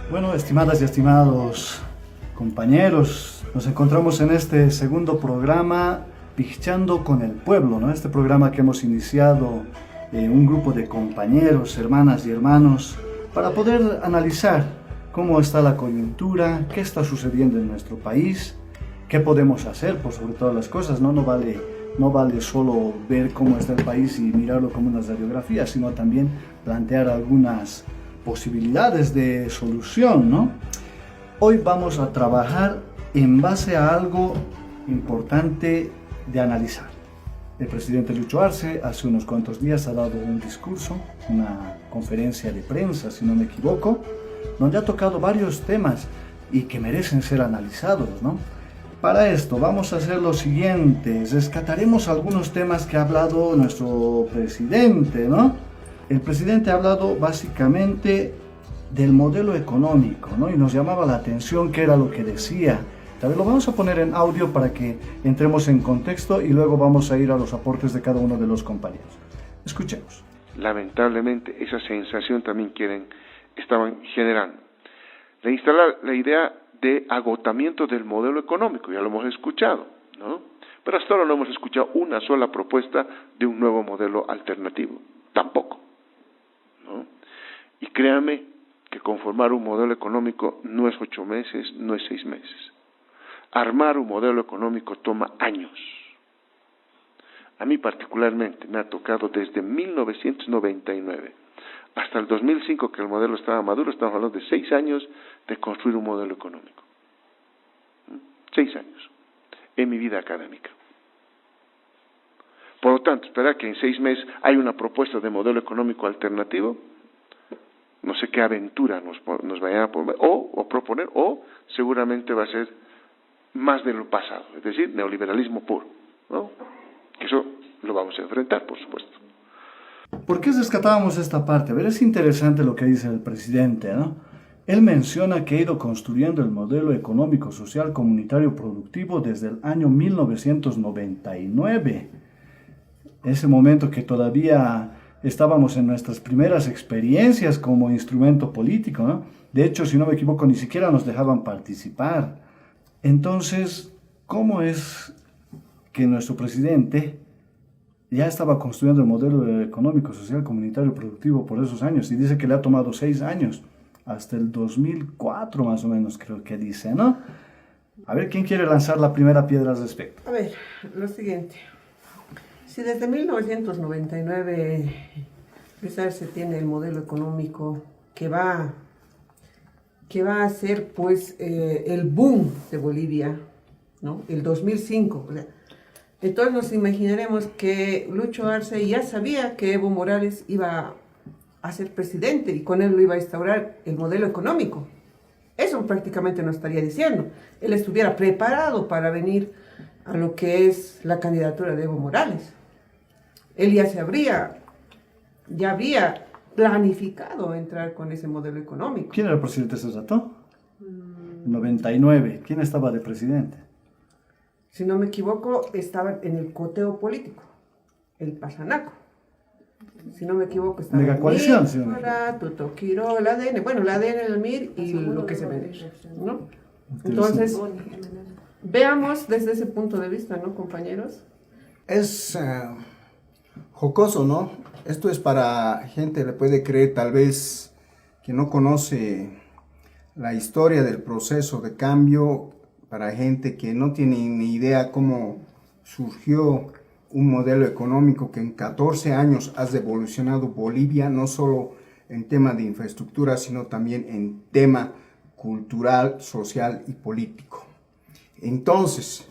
Bueno, estimadas y estimados compañeros, nos encontramos en este segundo programa Pichando con el Pueblo, ¿no? Este programa que hemos iniciado un grupo de compañeros, hermanas y hermanos, para poder analizar cómo está la coyuntura, qué está sucediendo en nuestro país, qué podemos hacer por sobre todas las cosas, ¿no? No vale solo ver cómo está el país y mirarlo como una radiografía, sino también plantear algunas posibilidades de solución, ¿no? Hoy vamos a trabajar en base a algo importante de analizar. El presidente Lucho Arce hace unos cuantos días ha dado un discurso, una conferencia de prensa, si no me equivoco, donde ha tocado varios temas y que merecen ser analizados, ¿no? Para esto vamos a hacer lo siguiente, rescataremos algunos temas que ha hablado nuestro presidente, ¿no? El presidente ha hablado básicamente del modelo económico, ¿no? Y nos llamaba la atención qué era lo que decía. Tal vez lo vamos a poner en audio para que entremos en contexto y luego vamos a ir a los aportes de cada uno de los compañeros. Escuchemos. Lamentablemente esa sensación también estaban generando. De instalar la idea de agotamiento del modelo económico, ya lo hemos escuchado, ¿no? Pero hasta ahora no hemos escuchado una sola propuesta de un nuevo modelo alternativo, tampoco, ¿no? Y créanme que conformar un modelo económico no es 8 meses, no es 6 meses. Armar un modelo económico toma años. A mí particularmente me ha tocado desde 1999 hasta el 2005 que el modelo estaba maduro, estamos hablando de 6 años de construir un modelo económico. 6 años en mi vida académica. Por lo tanto, esperar que en 6 meses hay una propuesta de modelo económico alternativo, no sé qué aventura nos vayan a poner, o proponer, o seguramente va a ser más de lo pasado, es decir, neoliberalismo puro, ¿no? Que eso lo vamos a enfrentar, por supuesto. ¿Por qué rescatábamos esta parte? A ver, es interesante lo que dice el presidente, ¿no? Él menciona que ha ido construyendo el modelo económico, social, comunitario, productivo desde el año 1999. Ese momento que todavía estábamos en nuestras primeras experiencias como instrumento político, ¿no? De hecho, si no me equivoco, ni siquiera nos dejaban participar. Entonces, ¿cómo es que nuestro presidente ya estaba construyendo el modelo económico, social, comunitario, productivo por esos años? Y dice que le ha tomado 6 años, hasta el 2004 más o menos creo que dice, ¿no? A ver, ¿quién quiere lanzar la primera piedra al respecto? A ver, lo siguiente. Si desde 1999 se tiene el modelo económico que va a ser pues el boom de Bolivia, ¿no? El 2005, o sea, entonces nos imaginaremos que Lucho Arce ya sabía que Evo Morales iba a ser presidente y con él lo iba a instaurar el modelo económico. Eso prácticamente nos estaría diciendo. Él estuviera preparado para venir a lo que es la candidatura de Evo Morales. Él ya había planificado entrar con ese modelo económico. ¿Quién era el presidente ese rato? 99. ¿Quién estaba de presidente? Si no me equivoco, estaba en el coteo político, el Pasanaco. Si no me equivoco, estaba Mega coalición, sí, Tuto Quiro, el ADN, bueno, el ADN, el MIR y lo que se vende, ¿no? Entonces, veamos desde ese punto de vista, ¿no, compañeros? Es jocoso, ¿no? Esto es para gente, le puede creer tal vez que no conoce la historia del proceso de cambio, para gente que no tiene ni idea cómo surgió un modelo económico que en 14 años ha evolucionado Bolivia, no solo en tema de infraestructura, sino también en tema cultural, social y político. Entonces,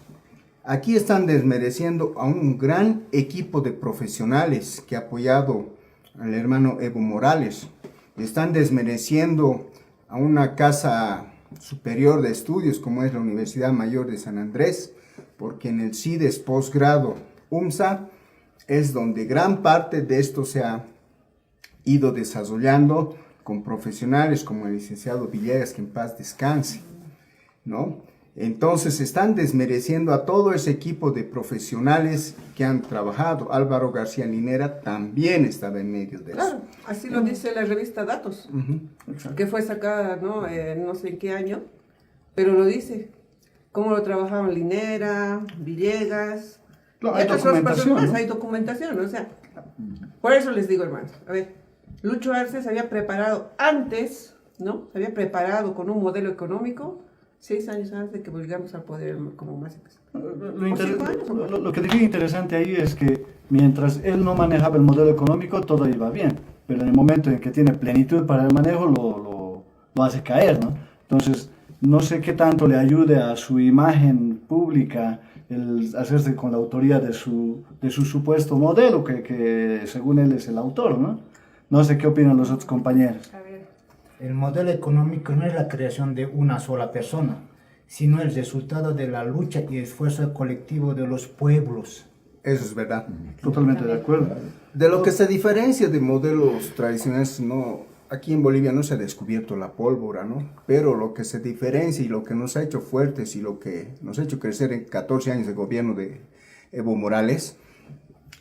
aquí están desmereciendo a un gran equipo de profesionales que ha apoyado al hermano Evo Morales. Están desmereciendo a una casa superior de estudios como es la Universidad Mayor de San Andrés, porque en el CIDES posgrado UMSA es donde gran parte de esto se ha ido desarrollando con profesionales como el licenciado Villegas, que en paz descanse, ¿no? Entonces están desmereciendo a todo ese equipo de profesionales que han trabajado. Álvaro García Linera también estaba en medio de eso. Claro, así lo dice la revista Datos, que fue sacada no sé en qué año, pero lo dice. Cómo lo trabajaban Linera, Villegas, Claro, y hay otras documentación, personas más, ¿no? hay documentación, o sea, por eso les digo, hermanos, a ver, Lucho Arce se había preparado antes, ¿no? Se había preparado con un modelo económico 6 años antes de que volvamos al poder como más Lo que dije interesante ahí es que mientras él no manejaba el modelo económico, todo iba bien, pero en el momento en que tiene plenitud para el manejo, lo hace caer, ¿no? Entonces, no sé qué tanto le ayude a su imagen pública el hacerse con la autoría de su supuesto modelo, que según él es el autor, ¿no? No sé qué opinan los otros compañeros. El modelo económico no es la creación de una sola persona, sino el resultado de la lucha y esfuerzo colectivo de los pueblos. Eso es verdad. Totalmente de acuerdo. De lo que se diferencia de modelos tradicionales, aquí en Bolivia no se ha descubierto la pólvora, ¿no? Pero lo que se diferencia y lo que nos ha hecho fuertes y lo que nos ha hecho crecer en 14 años de gobierno de Evo Morales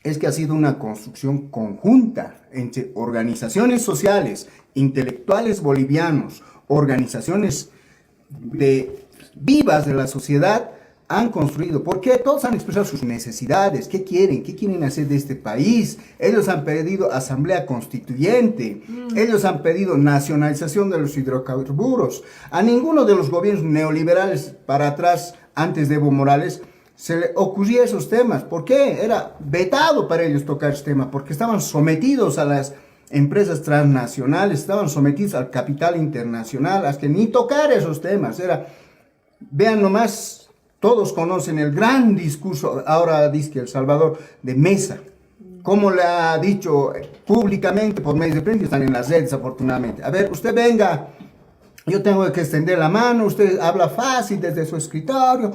es que ha sido una construcción conjunta entre organizaciones sociales, intelectuales bolivianos, organizaciones vivas de la sociedad, han construido, porque todos han expresado sus necesidades, qué quieren hacer de este país. Ellos han pedido asamblea constituyente, ellos han pedido nacionalización de los hidrocarburos. A ninguno de los gobiernos neoliberales para atrás, antes de Evo Morales, se le ocurría esos temas. ¿Por qué? Era vetado para ellos tocar ese tema, porque estaban sometidos a las empresas transnacionales, estaban sometidos al capital internacional, hasta que ni tocar esos temas. Vean nomás. Todos conocen el gran discurso, ahora dice El Salvador, de Mesa. Como le ha dicho públicamente por medios de prensa, están en las redes afortunadamente. A ver, usted venga, yo tengo que extender la mano, usted habla fácil desde su escritorio,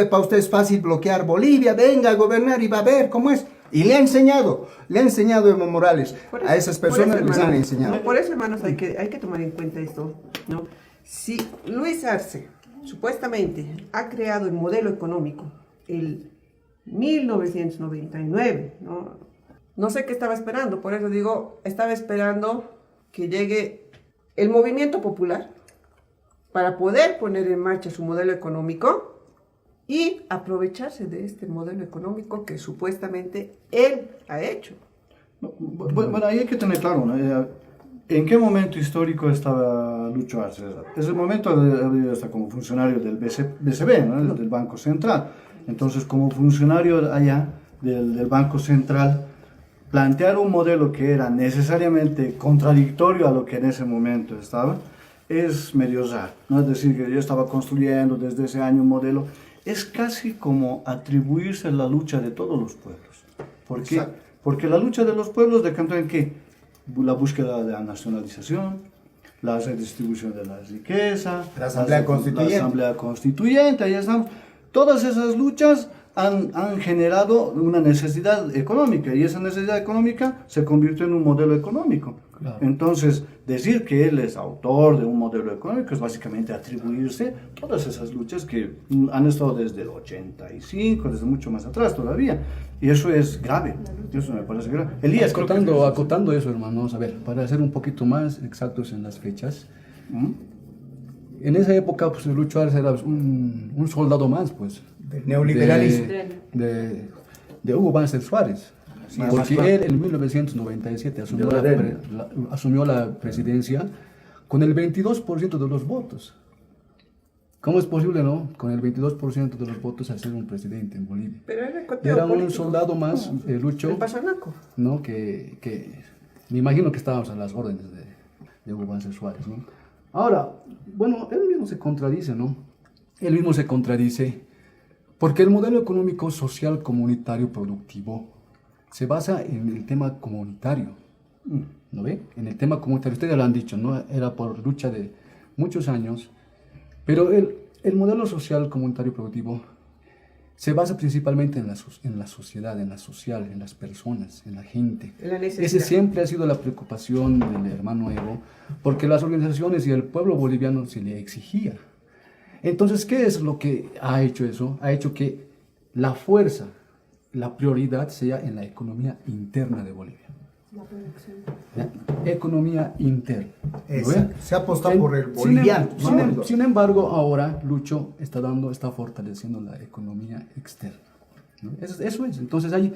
para usted es fácil bloquear Bolivia, venga a gobernar y va a ver cómo es. Y le ha enseñado Evo Morales, a esas personas les han enseñado. Por eso, hermanos, hay que tomar en cuenta esto, ¿no? Si Luis Arce supuestamente ha creado el modelo económico el 1999, ¿no? No sé qué estaba esperando, por eso digo, estaba esperando que llegue el movimiento popular para poder poner en marcha su modelo económico y aprovecharse de este modelo económico que supuestamente él ha hecho. Bueno, ahí hay que tener claro, ¿no? ¿En qué momento histórico estaba Lucho Arce? Es el momento de estar como funcionario del BCB, ¿no? Del Banco Central. Entonces, como funcionario allá del Banco Central, plantear un modelo que era necesariamente contradictorio a lo que en ese momento estaba, es medio raro, ¿no? Es decir, que yo estaba construyendo desde ese año un modelo, es casi como atribuirse la lucha de todos los pueblos. ¿Por qué? Porque la lucha de los pueblos decantó en ¿qué? La búsqueda de la nacionalización, la redistribución de la riqueza, la Asamblea Constituyente, ahí estamos. Todas esas luchas han generado una necesidad económica y esa necesidad económica se convirtió en un modelo económico. Claro. Entonces, decir que él es autor de un modelo económico es básicamente atribuirse todas esas luchas que han estado desde el 85, desde mucho más atrás todavía. Y eso es grave, eso me parece grave. Elías, acotando eso, hermanos, a ver, para ser un poquito más exactos en las fechas. En esa época, pues, Lucho Arce era un soldado más, pues. Del neoliberalismo. De Hugo Banzer Suárez. Sí, porque él en 1997 asumió la presidencia con el 22% de los votos. ¿Cómo es posible, no? Con el 22% de los votos hacer un presidente en Bolivia. Pero era un soldado más, Lucho. El Pachanaco. ¿No? Que me imagino que estábamos a las órdenes de Hugo Banzer Suárez, ¿no? Ahora, bueno, él mismo se contradice, ¿no? Él mismo se contradice porque el modelo económico, social, comunitario, productivo se basa en el tema comunitario, ¿no ve? En el tema comunitario, ustedes lo han dicho, ¿no? Era por lucha de muchos años, pero el modelo social, comunitario, productivo se basa principalmente en la sociedad, en la social, en las personas, en la gente. Esa siempre ha sido la preocupación del hermano Evo, porque las organizaciones y el pueblo boliviano se le exigía. Entonces, ¿qué es lo que ha hecho eso? Ha hecho que la fuerza, la prioridad sea en la economía interna de Bolivia. ¿Ya? Economía interna. ¿Lo ve? Se ha apostado por el Sin boliviano. sin embargo, ahora Lucho está fortaleciendo la economía externa, ¿no? Eso es. Entonces ahí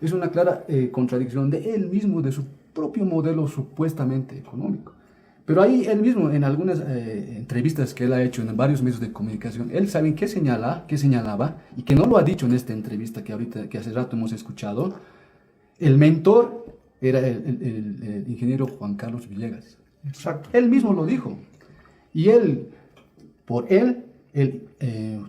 es una clara contradicción de él mismo, de su propio modelo supuestamente económico. Pero ahí él mismo, en algunas entrevistas que él ha hecho en varios medios de comunicación, él sabe qué señalaba, y que no lo ha dicho en esta entrevista que hace rato hemos escuchado. El mentor era el ingeniero Juan Carlos Villegas. Exacto. Él mismo lo dijo. Y por él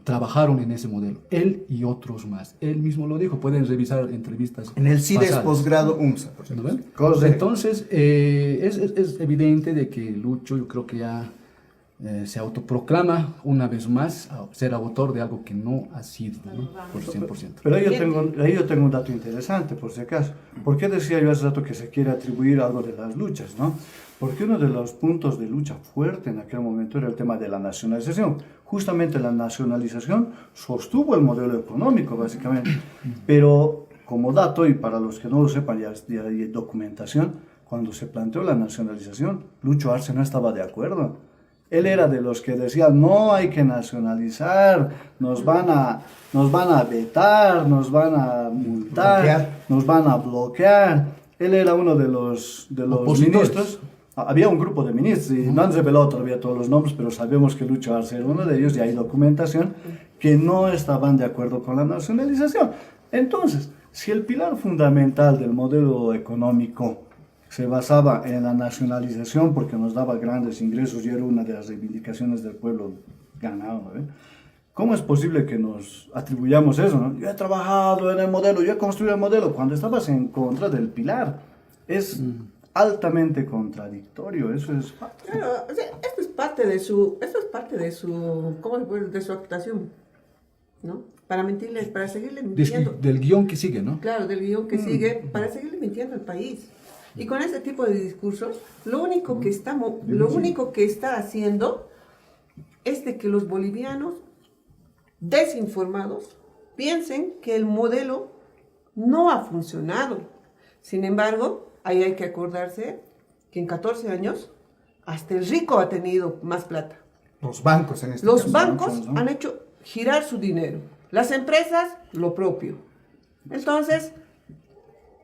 trabajaron en ese modelo. Él y otros más. Él mismo lo dijo. Pueden revisar entrevistas. En el CIDES pasadas. posgrado UMSA. Por ¿No cierto. ven? Entonces, es evidente de que Lucho, yo creo que ya se autoproclama una vez más a ser autor de algo que no ha sido, ¿no? Por 100%. Pero ahí yo tengo un dato interesante, por si acaso. ¿Por qué decía yo hace rato que se quiere atribuir algo de las luchas, no? Porque uno de los puntos de lucha fuerte en aquel momento era el tema de la nacionalización. Justamente la nacionalización sostuvo el modelo económico, básicamente. Pero como dato, y para los que no lo sepan, ya hay documentación, cuando se planteó la nacionalización, Lucho Arce no estaba de acuerdo. Él era de los que decían, no hay que nacionalizar, nos van a vetar, nos van a multar, nos van a bloquear. Él era uno de los ministros. Había un grupo de ministros, y no han revelado todavía todos los nombres, pero sabemos que Lucho Arce era uno de ellos, y hay documentación que no estaban de acuerdo con la nacionalización. Entonces, si el pilar fundamental del modelo económico se basaba en la nacionalización porque nos daba grandes ingresos y era una de las reivindicaciones del pueblo ganado, ¿no? ¿Cómo es posible que nos atribuyamos eso, ¿no? Yo he trabajado en el modelo, yo he construido el modelo, cuando estabas en contra del pilar? Es altamente contradictorio, eso es... Claro, o sea, esto es parte de su, ¿cómo se puede? De su actuación, ¿no? Para mentirles, para seguirle mintiendo. Del guión que sigue, ¿no? Claro, del guión que sigue, para seguirle mintiendo al país. Y con ese tipo de discursos, lo único que está haciendo es de que los bolivianos desinformados piensen que el modelo no ha funcionado. Sin embargo, ahí hay que acordarse que en 14 años hasta el rico ha tenido más plata. Los bancos en este Los caso. bancos han hecho girar su dinero. Las empresas, lo propio. Entonces,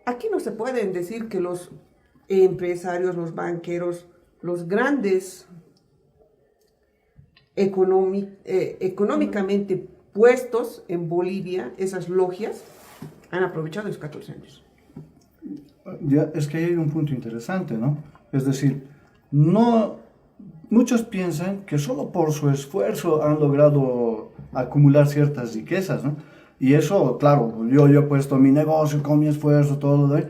aquí no se pueden decir que los empresarios, los banqueros, los grandes económicamente puestos en Bolivia, esas logias, han aprovechado esos 14 años. Ya, es que hay un punto interesante, ¿no? Es decir, muchos piensan que solo por su esfuerzo han logrado acumular ciertas riquezas, ¿no? Y eso, claro, yo he puesto mi negocio con mi esfuerzo, todo lo de...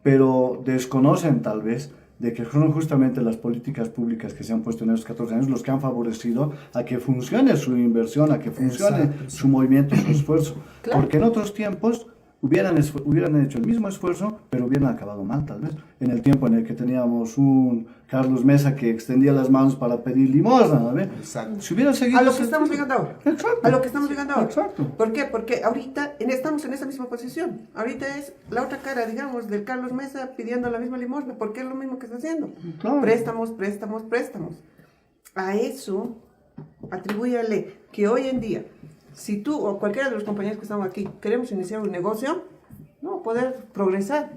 pero desconocen tal vez de que son justamente las políticas públicas que se han puesto en estos 14 años los que han favorecido a que funcione su inversión, a que funcione su movimiento y su esfuerzo. Claro. Porque en otros tiempos hubieran hecho el mismo esfuerzo, pero hubieran acabado mal tal vez. En el tiempo en el que teníamos un Carlos Mesa que extendía las manos para pedir limosna, ¿no? Exacto. Si hubieran seguido... A lo que estamos llegando ahora. Exacto. A lo que estamos llegando ahora. Exacto. ¿Por qué? Porque ahorita estamos en esa misma posición. Ahorita es la otra cara, digamos, del Carlos Mesa pidiendo la misma limosna, porque es lo mismo que está haciendo. Claro. Préstamos. A eso, atribúyale que hoy en día, si tú o cualquiera de los compañeros que estamos aquí queremos iniciar un negocio, no poder progresar.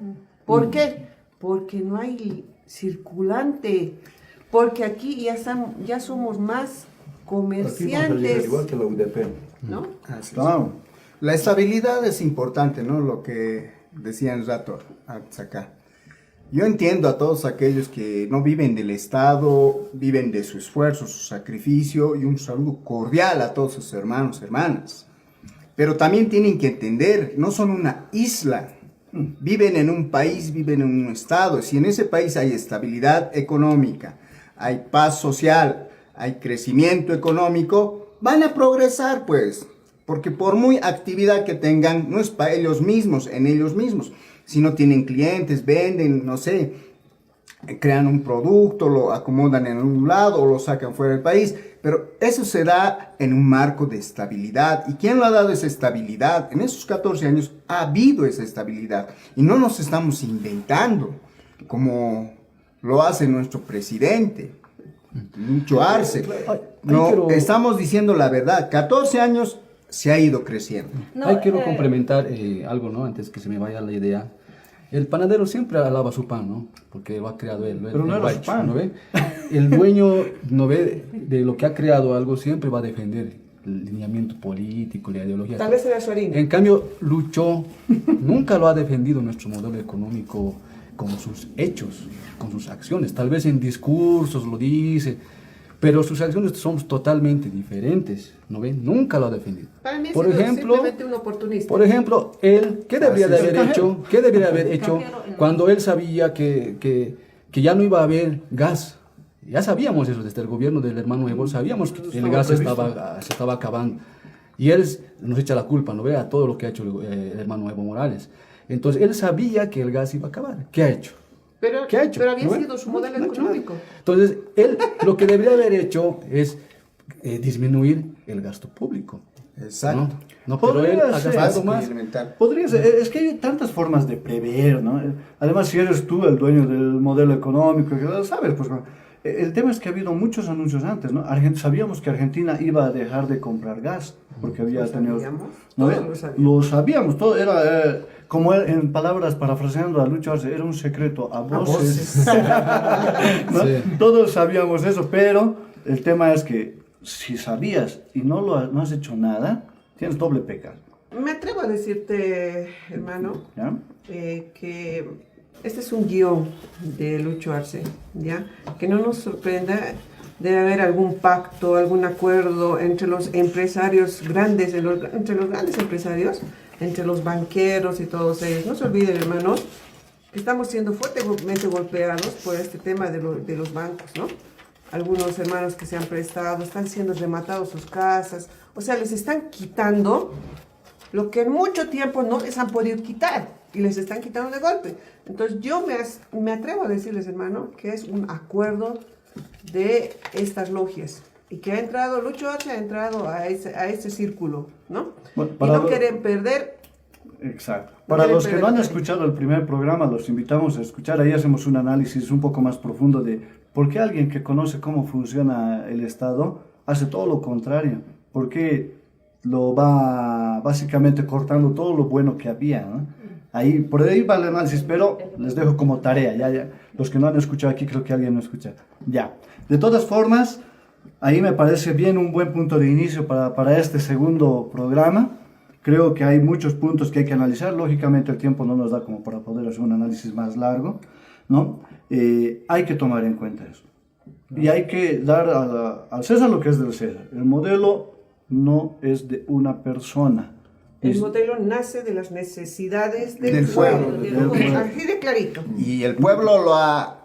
¿Por qué? Porque no hay circulante. Porque aquí ya somos más comerciantes. Igual que la UDP. ¿No? Así es. Claro. La estabilidad es importante, ¿no? Lo que decían rato acá. Yo entiendo a todos aquellos que no viven del Estado, viven de su esfuerzo, su sacrificio, y un saludo cordial a todos sus hermanos, hermanas. Pero también tienen que entender, no son una isla, viven en un país, viven en un estado. Si en ese país hay estabilidad económica, hay paz social, hay crecimiento económico, van a progresar pues, porque por muy actividad que tengan, no es para ellos mismos, en ellos mismos. Si no tienen clientes, venden, no sé, crean un producto, lo acomodan en un lado o lo sacan fuera del país, pero eso se da en un marco de estabilidad. ¿Y quién lo ha dado esa estabilidad? En esos 14 años ha habido esa estabilidad y no nos estamos inventando como lo hace nuestro presidente, Lucho Arce. No, estamos diciendo la verdad. 14 años se ha ido creciendo. Quiero complementar algo, ¿no? Antes que se me vaya la idea. El panadero siempre alaba su pan, ¿no? Porque lo ha creado él. Pero no era su pan. ¿No ve? El dueño, ¿no ve? De lo que ha creado algo siempre va a defender el lineamiento político, la ideología. Tal vez era su harina. En cambio, Lucho nunca lo ha defendido nuestro modelo económico con sus hechos, con sus acciones. Tal vez en discursos lo dice, pero sus acciones son totalmente diferentes, ¿no ven? Nunca lo ha defendido. Para mí por es ejemplo, simplemente un oportunista. Por ejemplo, él, ¿qué debería de haber hecho? ¿Qué debería haber hecho cuando él sabía que ya no iba a haber gas? Ya sabíamos eso desde el gobierno del hermano Evo, sabíamos que el gas se estaba acabando. Y él nos echa la culpa, ¿no ve? A todo lo que ha hecho el hermano Evo Morales. Entonces, él sabía que el gas iba a acabar. ¿Qué ha hecho? ¿Qué ha hecho? Pero había ¿No sido su modelo económico. Entonces, él lo que debería haber hecho es disminuir el gasto público. Exacto. No, pero él ha gastado más. Podría ser, es que hay tantas formas de prever, ¿no? Además, si eres tú el dueño del modelo económico, ¿sabes? Pues el tema es que ha habido muchos anuncios antes, ¿no? Sabíamos que Argentina iba a dejar de comprar gas, porque había tenido... ¿no? Lo sabíamos, todo era... como él, en palabras parafraseando a Lucho Arce, era un secreto a voces. ¿No? Sí. Todos sabíamos eso, pero el tema es que si sabías y no has hecho nada, tienes doble pecado. Me atrevo a decirte, hermano, que este es un guión de Lucho Arce, ¿ya? Que no nos sorprenda, debe haber algún pacto, algún acuerdo entre los empresarios grandes, entre los grandes empresarios, entre los banqueros y todos ellos. No se olviden, hermanos, que estamos siendo fuertemente golpeados por este tema de los bancos, ¿no? Algunos hermanos que se han prestado, están siendo rematados sus casas, o sea, les están quitando lo que en mucho tiempo no les han podido quitar y les están quitando de golpe. Entonces yo me atrevo a decirles, hermano, que es un acuerdo de estas logias. Y que Lucho Arce ha entrado a ese círculo, ¿no? Bueno, y no quieren perder. Exacto. Para los que no han escuchado el primer programa, los invitamos a escuchar. Ahí hacemos un análisis un poco más profundo de por qué alguien que conoce cómo funciona el Estado hace todo lo contrario. Por qué lo va básicamente cortando todo lo bueno que había, ¿no? Por ahí va el análisis, pero les dejo como tarea. Ya. Los que no han escuchado aquí, creo que alguien no escucha. Ya. De todas formas, ahí me parece bien un buen punto de inicio para este segundo programa. Creo que hay muchos puntos que hay que analizar. Lógicamente el tiempo no nos da como para poder hacer un análisis más largo, ¿no? Hay que tomar en cuenta eso. Y hay que dar al César lo que es del César. El modelo no es de una persona. El modelo nace de las necesidades del pueblo. Así de clarito. Y el pueblo lo ha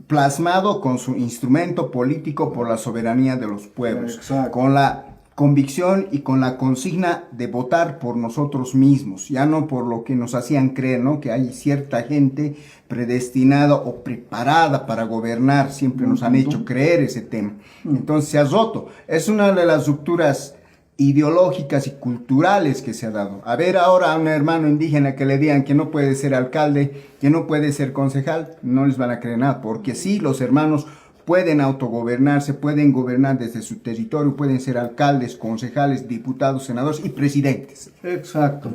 plasmado con su instrumento político por la soberanía de los pueblos. Exacto. Con la convicción y con la consigna de votar por nosotros mismos, ya no por lo que nos hacían creer, ¿no? Que hay cierta gente predestinada o preparada para gobernar, siempre nos han hecho creer ese tema. Entonces se ha roto. Es una de las rupturas ideológicas y culturales que se ha dado. A ver ahora a un hermano indígena que le digan que no puede ser alcalde, que no puede ser concejal, no les van a creer nada, porque sí, los hermanos pueden autogobernarse, pueden gobernar desde su territorio, pueden ser alcaldes, concejales, diputados, senadores y presidentes. Exacto.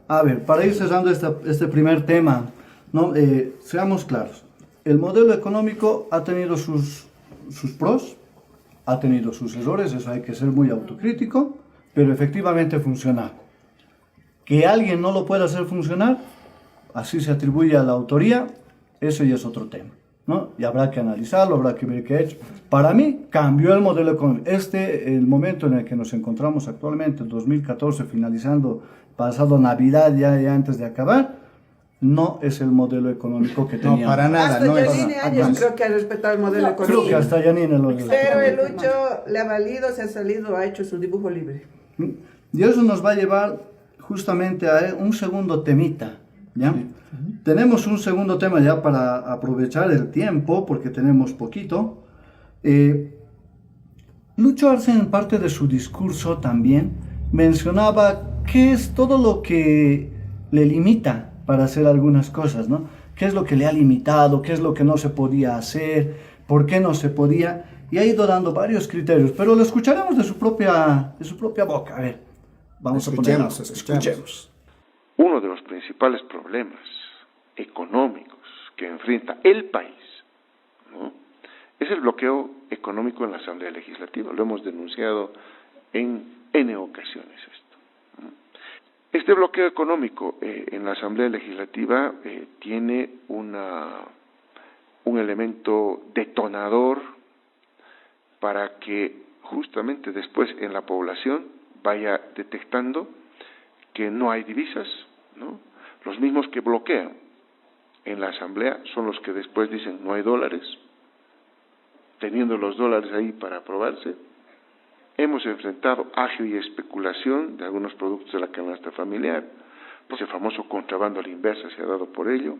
A ver, para ir cerrando este primer tema, ¿no? Seamos claros. El modelo económico ha tenido sus pros, ha tenido sus errores, eso hay que ser muy autocrítico, pero efectivamente funciona. Que alguien no lo pueda hacer funcionar, así se atribuye a la autoría, eso ya es otro tema, ¿no? Y habrá que analizarlo, habrá que ver qué ha hecho. Para mí, cambió el modelo económico. El momento en el que nos encontramos actualmente, el 2014, finalizando, pasado Navidad, ya antes de acabar, no es el modelo económico que teníamos. No, para nada. Hasta no Yanine Áñez creo que ha respetado el modelo económico. Creo que hasta Yanine lo Pero el Lucho le ha valido, se ha salido, ha hecho su dibujo libre. Y eso nos va a llevar justamente a un segundo temita, ¿Ya? Tenemos un segundo tema ya para aprovechar el tiempo, porque tenemos poquito. Lucho Arce, en parte de su discurso también, mencionaba qué es todo lo que le limita para hacer algunas cosas, ¿no? ¿Qué es lo que le ha limitado? ¿Qué es lo que no se podía hacer? ¿Por qué no se podía? Y ha ido dando varios criterios, pero lo escucharemos de su propia boca. A ver, vamos a ponerlo. Escuchemos. Uno de los principales problemas económicos que enfrenta el país, ¿no?, es el bloqueo económico en la Asamblea Legislativa. Lo hemos denunciado en N ocasiones esto, ¿no? Este bloqueo económico en la Asamblea Legislativa tiene un elemento detonador para que justamente después en la población vaya detectando que no hay divisas, ¿no? Los mismos que bloquean en la Asamblea son los que después dicen no hay dólares, teniendo los dólares ahí para aprobarse. Hemos enfrentado agio y especulación de algunos productos de la canasta familiar, pues el famoso contrabando a la inversa se ha dado por ello.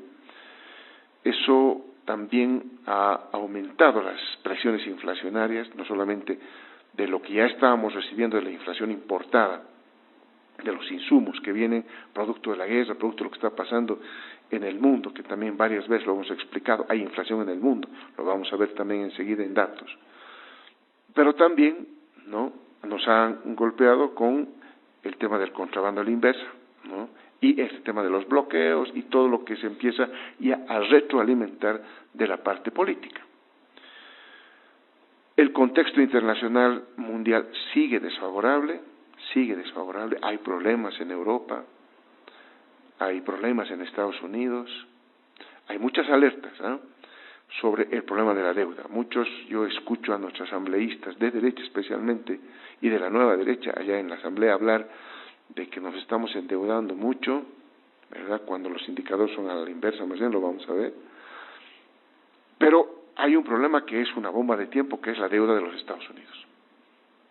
Eso también ha aumentado las presiones inflacionarias, no solamente de lo que ya estábamos recibiendo de la inflación importada, de los insumos que vienen producto de la guerra, producto de lo que está pasando en el mundo, que también varias veces lo hemos explicado, hay inflación en el mundo, lo vamos a ver también enseguida en datos. Pero también, ¿no?, nos han golpeado con el tema del contrabando a la inversa, ¿no?, y este tema de los bloqueos y todo lo que se empieza ya a retroalimentar de la parte política. El contexto internacional mundial sigue desfavorable, hay problemas en Europa, hay problemas en Estados Unidos, hay muchas alertas, ¿eh?, sobre el problema de la deuda. Yo escucho a nuestros asambleístas, de derecha especialmente, y de la nueva derecha, allá en la asamblea, hablar de que nos estamos endeudando mucho, ¿verdad?, cuando los indicadores son a la inversa, más bien lo vamos a ver. Pero hay un problema que es una bomba de tiempo, que es la deuda de los Estados Unidos,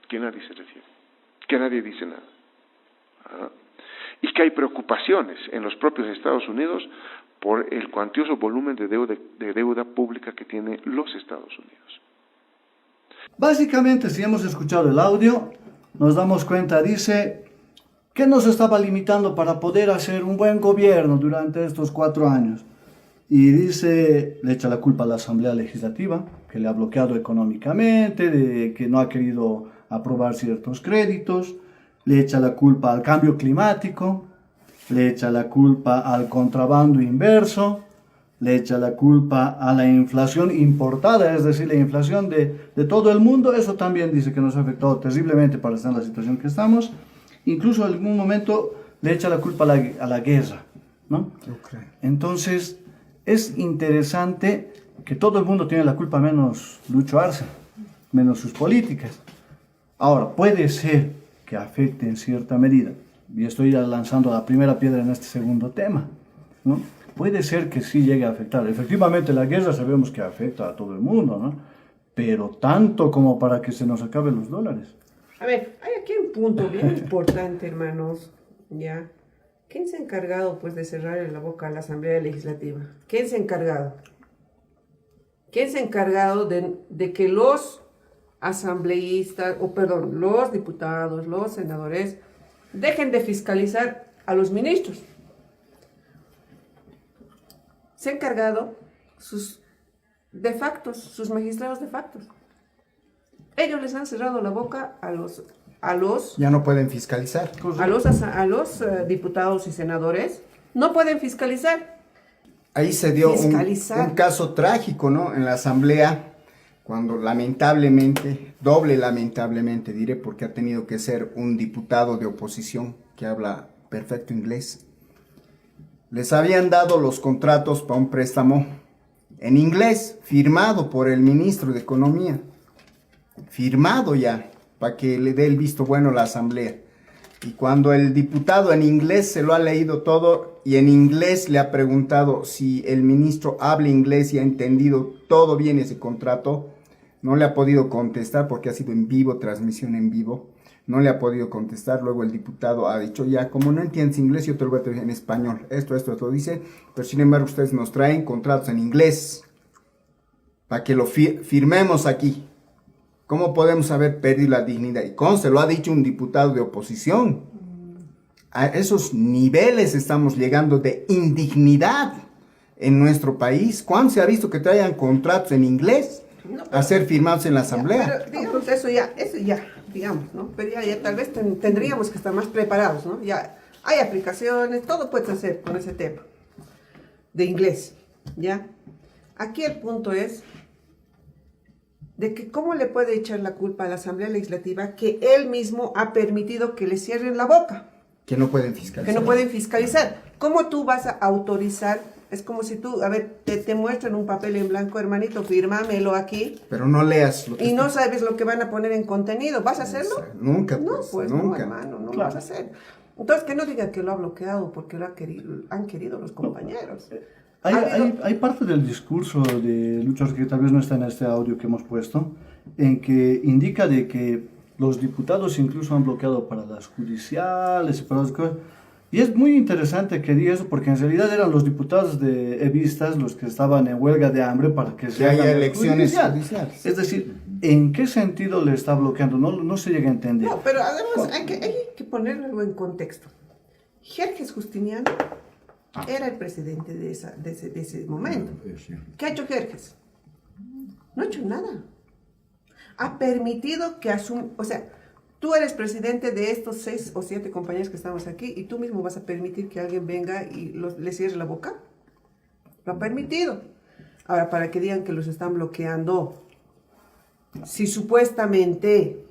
que nadie se refiere, que nadie dice nada. Y que hay preocupaciones en los propios Estados Unidos por el cuantioso volumen de deuda pública que tienen los Estados Unidos. Básicamente, si hemos escuchado el audio, nos damos cuenta, dice, que nos estaba limitando para poder hacer un buen gobierno durante estos 4 años. Y dice, le echa la culpa a la Asamblea Legislativa, que le ha bloqueado económicamente, de que no ha querido aprobar ciertos créditos, le echa la culpa al cambio climático, le echa la culpa al contrabando inverso, le echa la culpa a la inflación importada, es decir, la inflación de todo el mundo. Eso también dice que nos ha afectado terriblemente para estar en la situación que estamos. Incluso en algún momento le echa la culpa a la guerra, ¿no? Entonces, es interesante que todo el mundo tiene la culpa menos Lucho Arce, menos sus políticas. Ahora, puede ser que afecte en cierta medida, y estoy ya lanzando la primera piedra en este segundo tema, ¿no? Puede ser que sí llegue a afectar. Efectivamente, la guerra sabemos que afecta a todo el mundo, ¿no? Pero tanto como para que se nos acaben los dólares. A ver, hay aquí un punto bien importante, hermanos, ¿ya? ¿Quién se ha encargado, pues, de cerrarle la boca a la Asamblea Legislativa? ¿Quién se ha encargado? ¿Quién se ha encargado de que los asambleístas, los diputados, los senadores, dejen de fiscalizar a los ministros? Se han encargado sus magistrados de factos. Ellos les han cerrado la boca a los ya no pueden fiscalizar. A los diputados y senadores. No pueden fiscalizar. Ahí se dio un caso trágico, ¿no?, en la asamblea, cuando lamentablemente, doble lamentablemente diré, porque ha tenido que ser un diputado de oposición que habla perfecto inglés. Les habían dado los contratos para un préstamo en inglés, firmado por el ministro de Economía, firmado ya, para que le dé el visto bueno a la asamblea. Y cuando el diputado en inglés se lo ha leído todo y en inglés le ha preguntado si el ministro habla inglés y ha entendido todo bien ese contrato, no le ha podido contestar porque ha sido en vivo, transmisión en vivo. no le ha podido contestar. Luego el diputado ha dicho, ya, como no entiendes inglés, yo te lo voy a traer en español. Esto dice, pero sin embargo ustedes nos traen contratos en inglés para que lo firmemos aquí. ¿Cómo podemos haber perdido la dignidad? Y conste, lo ha dicho un diputado de oposición. A esos niveles estamos llegando de indignidad en nuestro país. ¿Cuándo se ha visto que traigan contratos en inglés a ser firmados en la asamblea? Pero digamos, eso ya, digamos, ¿no? Pero ya tal vez tendríamos que estar más preparados, ¿no? Ya hay aplicaciones, todo puedes hacer con ese tema de inglés, ¿ya? Aquí el punto es de que cómo le puede echar la culpa a la Asamblea Legislativa que él mismo ha permitido que le cierren la boca. Que no pueden fiscalizar. Que no pueden fiscalizar. ¿Cómo tú vas a autorizar? Es como si tú, a ver, te muestran un papel en blanco, hermanito, fírmamelo aquí. Pero no leas lo que y no sabes lo que van a poner en contenido. ¿Vas a hacerlo? Nunca, No, pues no, nunca. hermano, no Claro. lo vas a hacer. Entonces, que no digan que lo ha bloqueado porque han querido los compañeros. Hay parte del discurso de Lucho que tal vez no está en este audio que hemos puesto, en que indica de que los diputados incluso han bloqueado para las judiciales y para las cosas. Y es muy interesante que diga eso, porque en realidad eran los diputados de evistas los que estaban en huelga de hambre para que se haya hagan elecciones judiciales. Es decir, ¿en qué sentido le está bloqueando? No se llega a entender. No, pero además hay que ponerlo en contexto. Jerjes Justiniano era el presidente de ese momento. ¿Qué ha hecho Jerjes? No ha hecho nada. Ha permitido que o sea, tú eres presidente de estos 6 o 7 compañeros que estamos aquí y tú mismo vas a permitir que alguien venga y le cierre la boca. Lo ha permitido. Ahora, para que digan que los están bloqueando, si supuestamente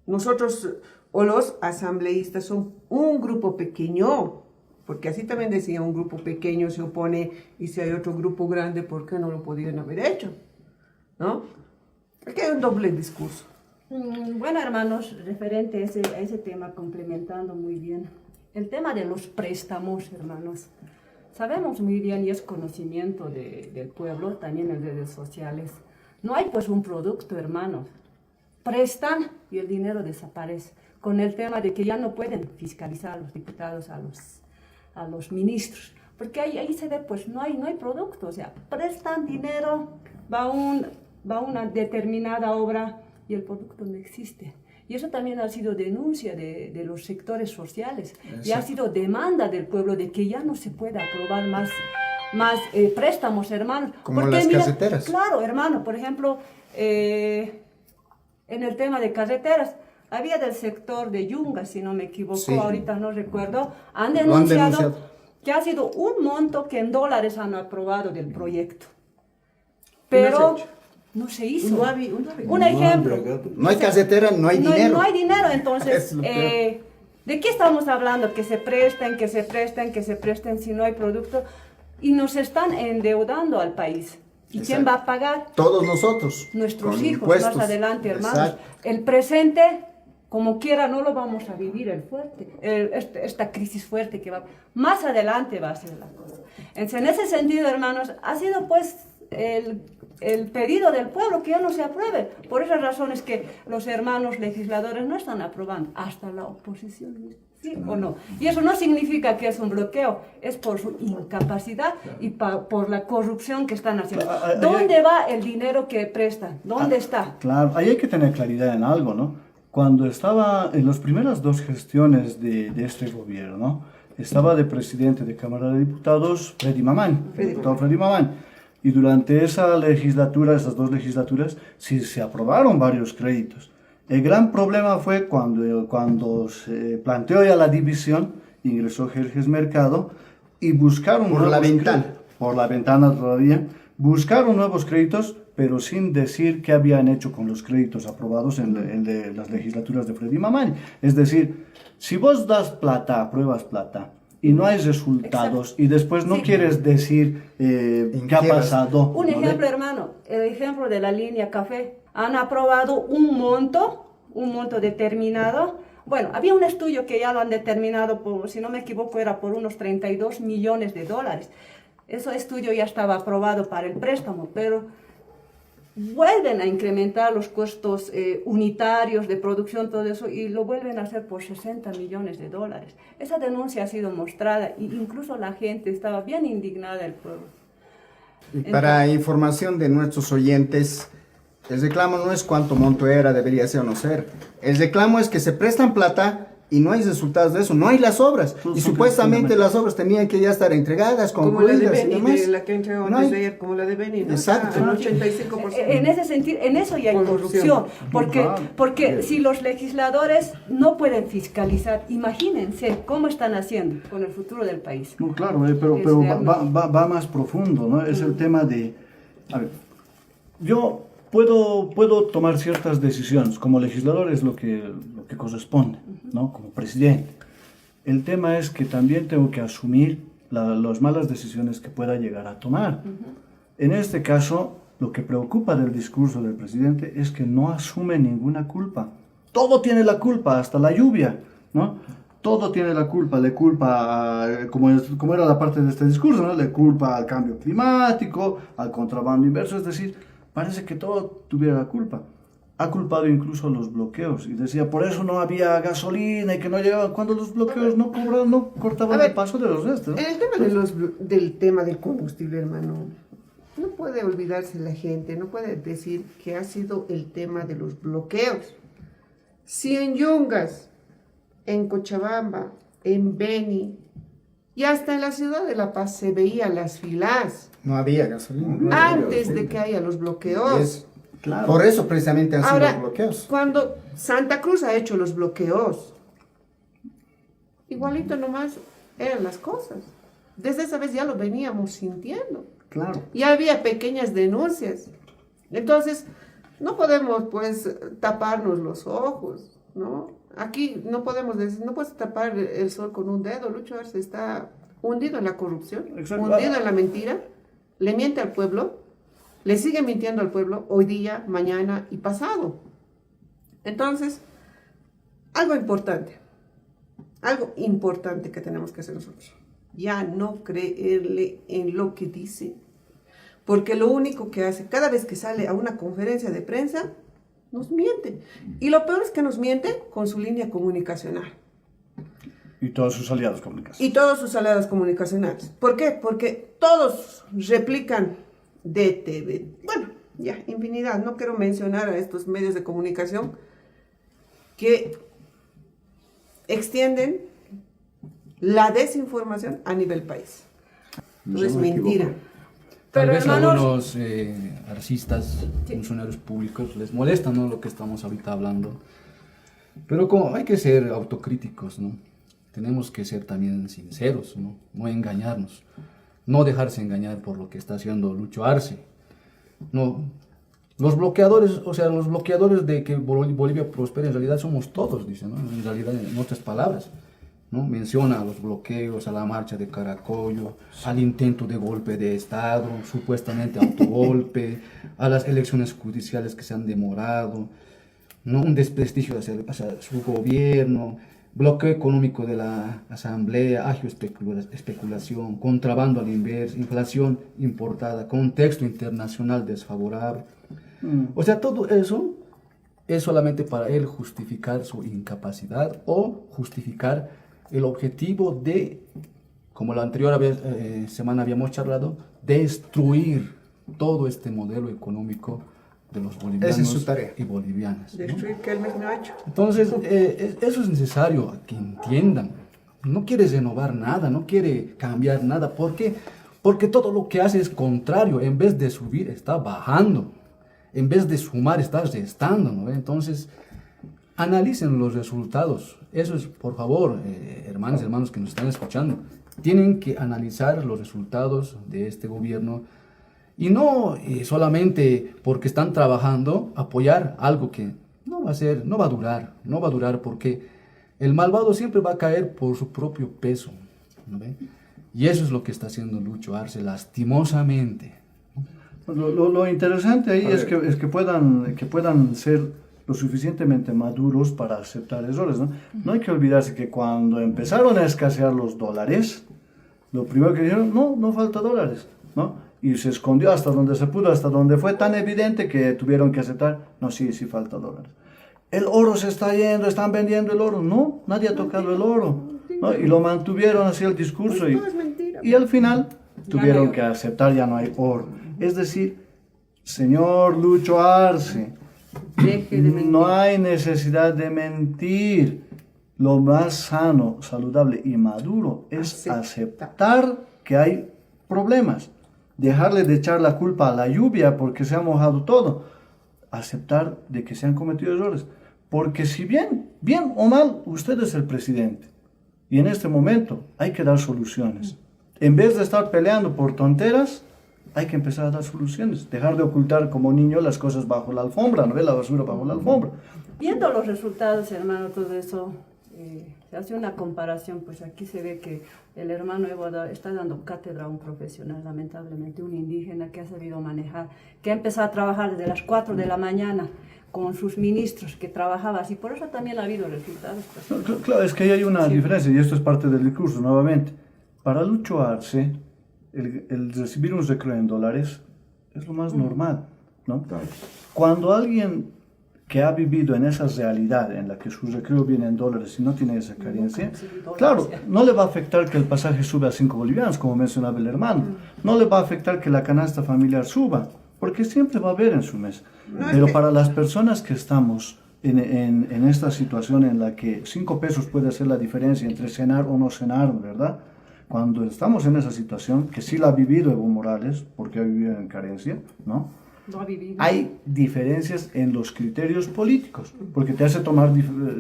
nosotros o los asambleístas son un grupo pequeño, porque así también decía, un grupo pequeño se opone y si hay otro grupo grande, ¿por qué no lo podrían haber hecho? ¿No? Porque hay un doble discurso. Bueno, hermanos, referente a ese tema, complementando muy bien, el tema de los préstamos, hermanos, sabemos muy bien y es conocimiento del pueblo, también en redes sociales, no hay pues un producto, hermanos, prestan y el dinero desaparece, con el tema de que ya no pueden fiscalizar a los diputados, a los ministros, porque ahí se ve pues no hay producto, o sea, prestan dinero, va a una determinada obra y el producto no existe. Y eso también ha sido denuncia de los sectores sociales. Y ha sido demanda del pueblo de que ya no se pueda aprobar más préstamos, hermano. Como las carreteras. Claro, hermano. Por ejemplo, en el tema de carreteras, había del sector de Yunga, si no me equivoco, sí. Ahorita no recuerdo, han denunciado que ha sido un monto que en dólares han aprobado del proyecto. Pero no se hizo. Un ejemplo. No hay carretera, no hay dinero. No hay dinero, entonces, ¿de qué estamos hablando? Que se presten si no hay producto. Y nos están endeudando al país. ¿Y quién va a pagar? Todos nosotros. Nuestros con hijos, impuestos. más adelante, hermanos. Exacto. El presente, como quiera, no lo vamos a vivir esta crisis fuerte que va. Más adelante va a ser la cosa. Entonces, en ese sentido, hermanos, ha sido pues el pedido del pueblo que ya no se apruebe. Por esas razones que los hermanos legisladores no están aprobando, hasta la oposición, ¿sí o no? Y eso no significa que es un bloqueo, es por su incapacidad y por la corrupción que están haciendo. ¿Dónde va el dinero que prestan? ¿Dónde está? Claro, ahí hay que tener claridad en algo, ¿no? Cuando estaba en las primeras 2 gestiones de este gobierno, estaba de presidente de Cámara de Diputados Freddy Mamán, el diputado Freddy Mamán. Y durante esas 2 legislaturas, sí se aprobaron varios créditos. El gran problema fue cuando se planteó ya la división, ingresó Jerjes Mercado y buscaron... Por la ventana. Por la ventana todavía. Buscaron nuevos créditos, pero sin decir qué habían hecho con los créditos aprobados en las legislaturas de Freddy Mamani. Es decir, si vos das plata, apruebas plata, y no hay resultados, y después no quieres decir qué ha pasado. Un ejemplo, hermano, el ejemplo de la línea café. Han aprobado un monto determinado. Bueno, había un estudio que ya lo han determinado, si no me equivoco, era por unos 32 millones de dólares. Ese estudio ya estaba aprobado para el préstamo, pero vuelven a incrementar los costos unitarios de producción, todo eso, y lo vuelven a hacer por 60 millones de dólares. Esa denuncia ha sido mostrada e incluso la gente estaba bien indignada, el pueblo. Y para información de nuestros oyentes, el reclamo no es cuánto monto era, debería ser o no ser. El reclamo es que se prestan plata y no hay resultados de eso, no hay las obras. Y supuestamente las obras tenían que ya estar entregadas, como la de concluidas y Beni, demás. de la que entregó No antes hay. de ayer, como la de Beni, ¿no? Exacto. El 85%. En ese sentido, en eso ya hay corrupción, porque si los legisladores no pueden fiscalizar, imagínense cómo están haciendo con el futuro del país. No, claro, pero va más profundo, ¿no? Es el tema de... A ver, yo puedo tomar ciertas decisiones, como legislador es lo que corresponde, ¿no? Como presidente. El tema es que también tengo que asumir las malas decisiones que pueda llegar a tomar. En este caso, lo que preocupa del discurso del presidente es que no asume ninguna culpa. Todo tiene la culpa, hasta la lluvia, ¿no? Todo tiene la culpa, le culpa, como era la parte de este discurso, ¿no? Le culpa al cambio climático, al contrabando inverso, es decir, parece que todo tuviera la culpa. Ha culpado incluso a los bloqueos y decía, por eso no había gasolina y que no llegaban, cuando los bloqueos no cortaban el paso de los restos, ¿no? El tema del tema del combustible, hermano, no puede olvidarse la gente, no puede decir que ha sido el tema de los bloqueos. Si en Yungas, en Cochabamba, en Beni y hasta en la ciudad de La Paz se veían las filas No había gasolina. antes de que haya los bloqueos. Claro. Por eso precisamente han sido Ahora, los bloqueos. cuando Santa Cruz ha hecho los bloqueos, igualito nomás eran las cosas. Desde esa vez ya lo veníamos sintiendo. Claro. Ya había pequeñas denuncias. Entonces, no podemos pues taparnos los ojos, ¿no? Aquí no podemos decir, no puedes tapar el sol con un dedo. Lucho Arce está hundido en la corrupción, Exacto. hundido en la mentira, le miente al pueblo, le sigue mintiendo al pueblo hoy día, mañana y pasado. Entonces, algo importante que tenemos que hacer nosotros, ya no creerle en lo que dice, porque lo único que hace, cada vez que sale a una conferencia de prensa, nos miente. Y lo peor es que nos miente con su línea comunicacional. Y todos sus aliados comunicacionales. Y todos sus aliados comunicacionales. ¿Por qué? Porque todos replican DTV. Bueno, ya, infinidad. No quiero mencionar a estos medios de comunicación que extienden la desinformación a nivel país. No es mentira. Tal Pero, vez hermanos, algunos artistas, funcionarios públicos, les molesta, ¿no?, lo que estamos ahorita hablando. Pero como hay que ser autocríticos, ¿no? Tenemos que ser también sinceros, ¿no? No engañarnos. No dejarse engañar por lo que está haciendo Lucho Arce. No. Los bloqueadores, o sea, los bloqueadores de que Bolivia prospere en realidad somos todos, dice, ¿no? En realidad, en otras palabras, ¿no? Menciona a los bloqueos, a la marcha de Caracollo, al intento de golpe de Estado, supuestamente autogolpe, a las elecciones judiciales que se han demorado, ¿no? Un desprestigio hacia su gobierno, bloqueo económico de la asamblea, agio especulación, contrabando al inverso, inflación importada, contexto internacional desfavorable. O sea, todo eso es solamente para él justificar su incapacidad o justificar el objetivo de, como la anterior semana habíamos charlado, destruir todo este modelo económico de los bolivianos. Esa es su tarea. Y bolivianas, ¿no? Destruir que él mismo ha hecho. Entonces, eso es necesario que entiendan. No quiere renovar nada, no quiere cambiar nada. ¿Por qué? Porque todo lo que hace es contrario. En vez de subir, está bajando. En vez de sumar, está restando, ¿no? Entonces, analicen los resultados. Eso es, por favor, hermanos que nos están escuchando, tienen que analizar los resultados de este gobierno y no solamente porque están trabajando, apoyar algo que no va a durar porque el malvado siempre va a caer por su propio peso, ¿no ven? Y eso es lo que está haciendo Lucho Arce, lastimosamente. Lo interesante ahí es que puedan ser lo suficientemente maduros para aceptar errores, ¿no? No hay que olvidarse que cuando empezaron a escasear los dólares, lo primero que dijeron, no falta dólares, ¿no? y se escondió hasta donde se pudo, hasta donde fue tan evidente que tuvieron que aceptar, no, sí falta dólares. El oro se está yendo, están vendiendo el oro. No, nadie ha tocado el oro, ¿no? Y lo mantuvieron así el discurso, Pues todo es mentira. y al final tuvieron que aceptar, ya no hay oro. Es decir, señor Lucho Arce, Deje de mentir. no hay necesidad de mentir. Lo más sano, saludable y maduro es aceptar que hay problemas. Dejarle de echar la culpa a la lluvia porque se ha mojado todo. Aceptar de que se han cometido errores. Porque si bien o mal, usted es el presidente. Y en este momento hay que dar soluciones. En vez de estar peleando por tonteras, hay que empezar a dar soluciones. Dejar de ocultar como niño las cosas bajo la alfombra, no ve la basura bajo la alfombra. Viendo los resultados, hermano, todo eso, se hace una comparación, pues aquí se ve que el hermano Evo está dando cátedra a un profesional, lamentablemente, un indígena que ha sabido manejar, que ha empezado a trabajar desde las 4 de la mañana con sus ministros, que trabajaba así, por eso también ha habido resultados. Pues. No, claro, es que ahí hay una diferencia, y esto es parte del discurso, nuevamente. Para Lucho Arce, el recibir un recreo en dólares es lo más normal, ¿no? Cuando alguien que ha vivido en esa realidad en la que su recreo viene en dólares y no tiene esa carencia, claro, no le va a afectar que el pasaje sube a 5 bolivianos, como mencionaba el hermano, no le va a afectar que la canasta familiar suba, porque siempre va a haber en su mes. Pero para las personas que estamos en esta situación en la que 5 pesos puede hacer la diferencia entre cenar o no cenar, ¿verdad? Cuando estamos en esa situación, que sí la ha vivido Evo Morales, porque ha vivido en carencia, ¿no? Hay diferencias en los criterios políticos, porque te hace tomar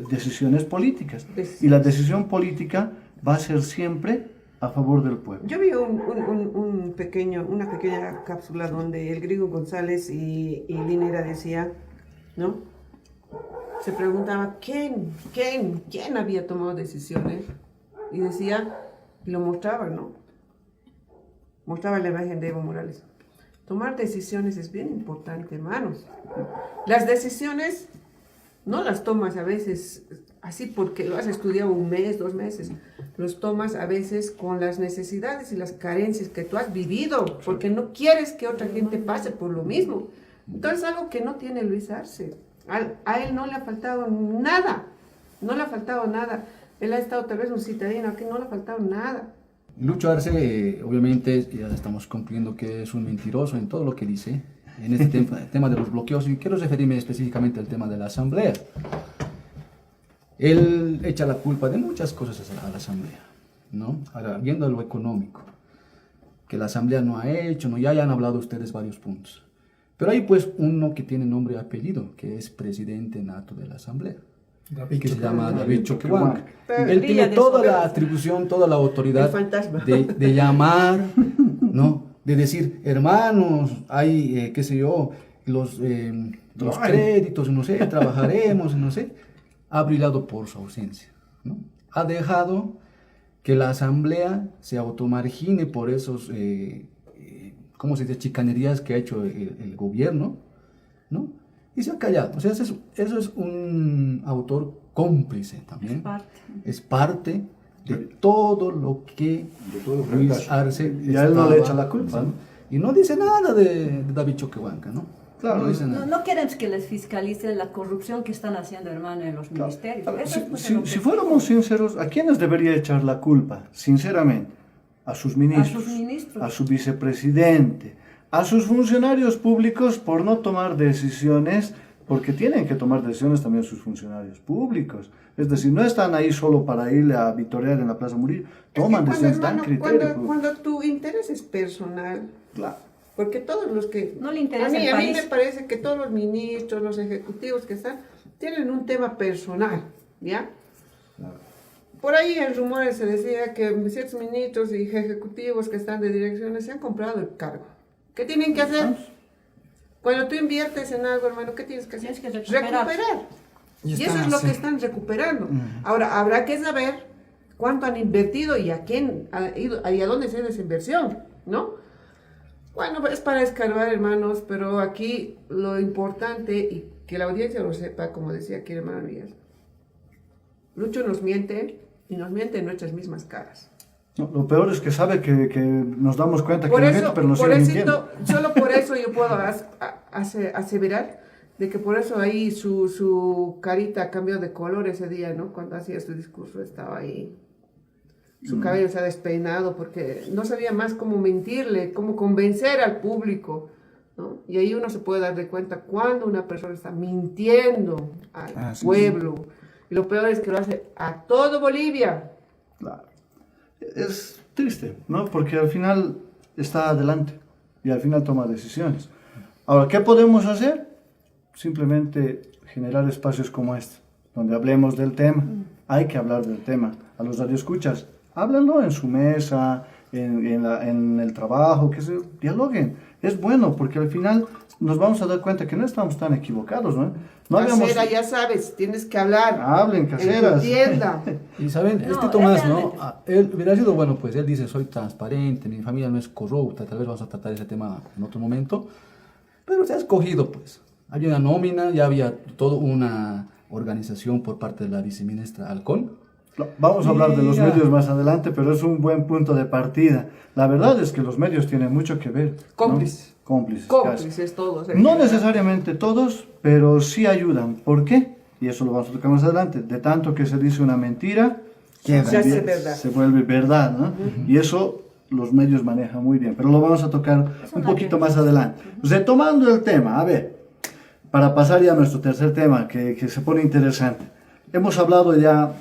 decisiones políticas. Y la decisión política va a ser siempre a favor del pueblo. Yo vi una pequeña cápsula donde el griego González y Linera decía, ¿no? Se preguntaba quién había tomado decisiones, y decía, y lo mostraba, ¿no? Mostraba la imagen de Evo Morales. Tomar decisiones es bien importante, hermanos. Las decisiones no las tomas a veces así porque lo has estudiado 1 mes, 2 meses. Los tomas a veces con las necesidades y las carencias que tú has vivido, porque no quieres que otra gente pase por lo mismo. Entonces, algo que no tiene Luis Arce. A él no le ha faltado nada. No le ha faltado nada. Él ha estado tal vez un citadino, aquí no le ha faltado nada. Lucho Arce, obviamente, ya estamos concluyendo que es un mentiroso en todo lo que dice, en este tema de los bloqueos, y quiero referirme específicamente al tema de la asamblea. Él echa la culpa de muchas cosas a la asamblea, ¿no? Ahora, viendo lo económico, que la asamblea no ha hecho, ¿no? Ya han hablado ustedes varios puntos. Pero hay pues uno que tiene nombre y apellido, que es presidente nato de la asamblea, que se llama David Choquehuanca. Él tiene toda la atribución, toda la autoridad de llamar, ¿no? De decir, hermanos, hay, qué sé yo, los créditos, no sé, trabajaremos, no sé. Ha brillado por su ausencia, ¿no? Ha dejado que la asamblea se automargine por esos, ¿cómo se dice?, chicanerías que ha hecho el gobierno, ¿no? Y se ha callado. O sea, eso es un autor cómplice también. Es parte de todo lo que Luis Arce y a él no le echa la culpa, ¿no? Y no dice nada de David Choquehuanca, ¿no? Claro, no dice nada. No queremos que les fiscalice la corrupción que están haciendo, hermano, en los ministerios. Si fuéramos sinceros, ¿a quiénes debería echar la culpa? Sinceramente, a sus ministros, a su vicepresidente, a sus funcionarios públicos por no tomar decisiones, porque tienen que tomar decisiones también sus funcionarios públicos. Es decir, no están ahí solo para ir a vitorear en la Plaza Murillo, toman decisiones, dan criterios. Cuando tu interés es personal, claro. Porque todos los que... No le interesa el a país. mí me parece que todos los ministros, los ejecutivos que están, tienen un tema personal, ¿ya? Claro. Por ahí en rumores se decía que ciertos ministros y ejecutivos que están de direcciones se han comprado el cargo. ¿Qué tienen que hacer? Cuando tú inviertes en algo, hermano, ¿qué tienes que hacer? Tienes que recuperar. Y eso es lo que están recuperando. Ahora, habrá que saber cuánto han invertido y a quién ha ido, y a dónde se ha ido esa inversión, ¿no? Bueno, es para escarbar, hermanos, pero aquí lo importante, y que la audiencia lo sepa, como decía aquí el hermano Miguel, Lucho nos miente, y nos miente en nuestras mismas caras. No, lo peor es que sabe que nos damos cuenta que Por no eso, miente, pero nos por sigue eso, mintiendo. solo por eso yo puedo aseverar de que por eso ahí su carita cambió de color ese día, ¿no? Cuando hacía su discurso estaba ahí. Su cabello se ha despeinado porque no sabía más cómo mentirle, cómo convencer al público, ¿no? Y ahí uno se puede dar de cuenta cuando una persona está mintiendo al pueblo. Y lo peor es que lo hace a todo Bolivia. Claro. Es triste, ¿no? Porque al final está adelante y al final toma decisiones. Ahora, ¿qué podemos hacer? Simplemente generar espacios como este, donde hablemos del tema. Hay que hablar del tema. A los radioescuchas, háblenlo en su mesa, en el trabajo, que se dialoguen. Es bueno porque al final nos vamos a dar cuenta que no estamos tan equivocados, ¿no? Casera, ya sabes, tienes que hablar. Hablen, caseras. Entienda. Y saben, No, este Tomás, ¿no? realmente. Él hubiera sido, bueno, pues él dice, soy transparente, mi familia no es corrupta, tal vez vamos a tratar ese tema en otro momento, pero se ha escogido, pues. Había una nómina, ya había toda una organización por parte de la viceministra Halcón. Vamos a hablar de los Ya. medios más adelante, pero es un buen punto de partida. La verdad es que los medios tienen mucho que ver, ¿no? Cómplices. Cómplices. casi. Cómplices todos. No necesariamente todos, pero sí ayudan. ¿Por qué? Y eso lo vamos a tocar más adelante. De tanto que se dice una mentira, Se hace verdad. se vuelve verdad, ¿no? Y eso los medios manejan muy bien, pero lo vamos a tocar un poquito más adelante. Retomando el tema, a ver, para pasar ya a nuestro tercer tema, que se pone interesante. Hemos hablado ya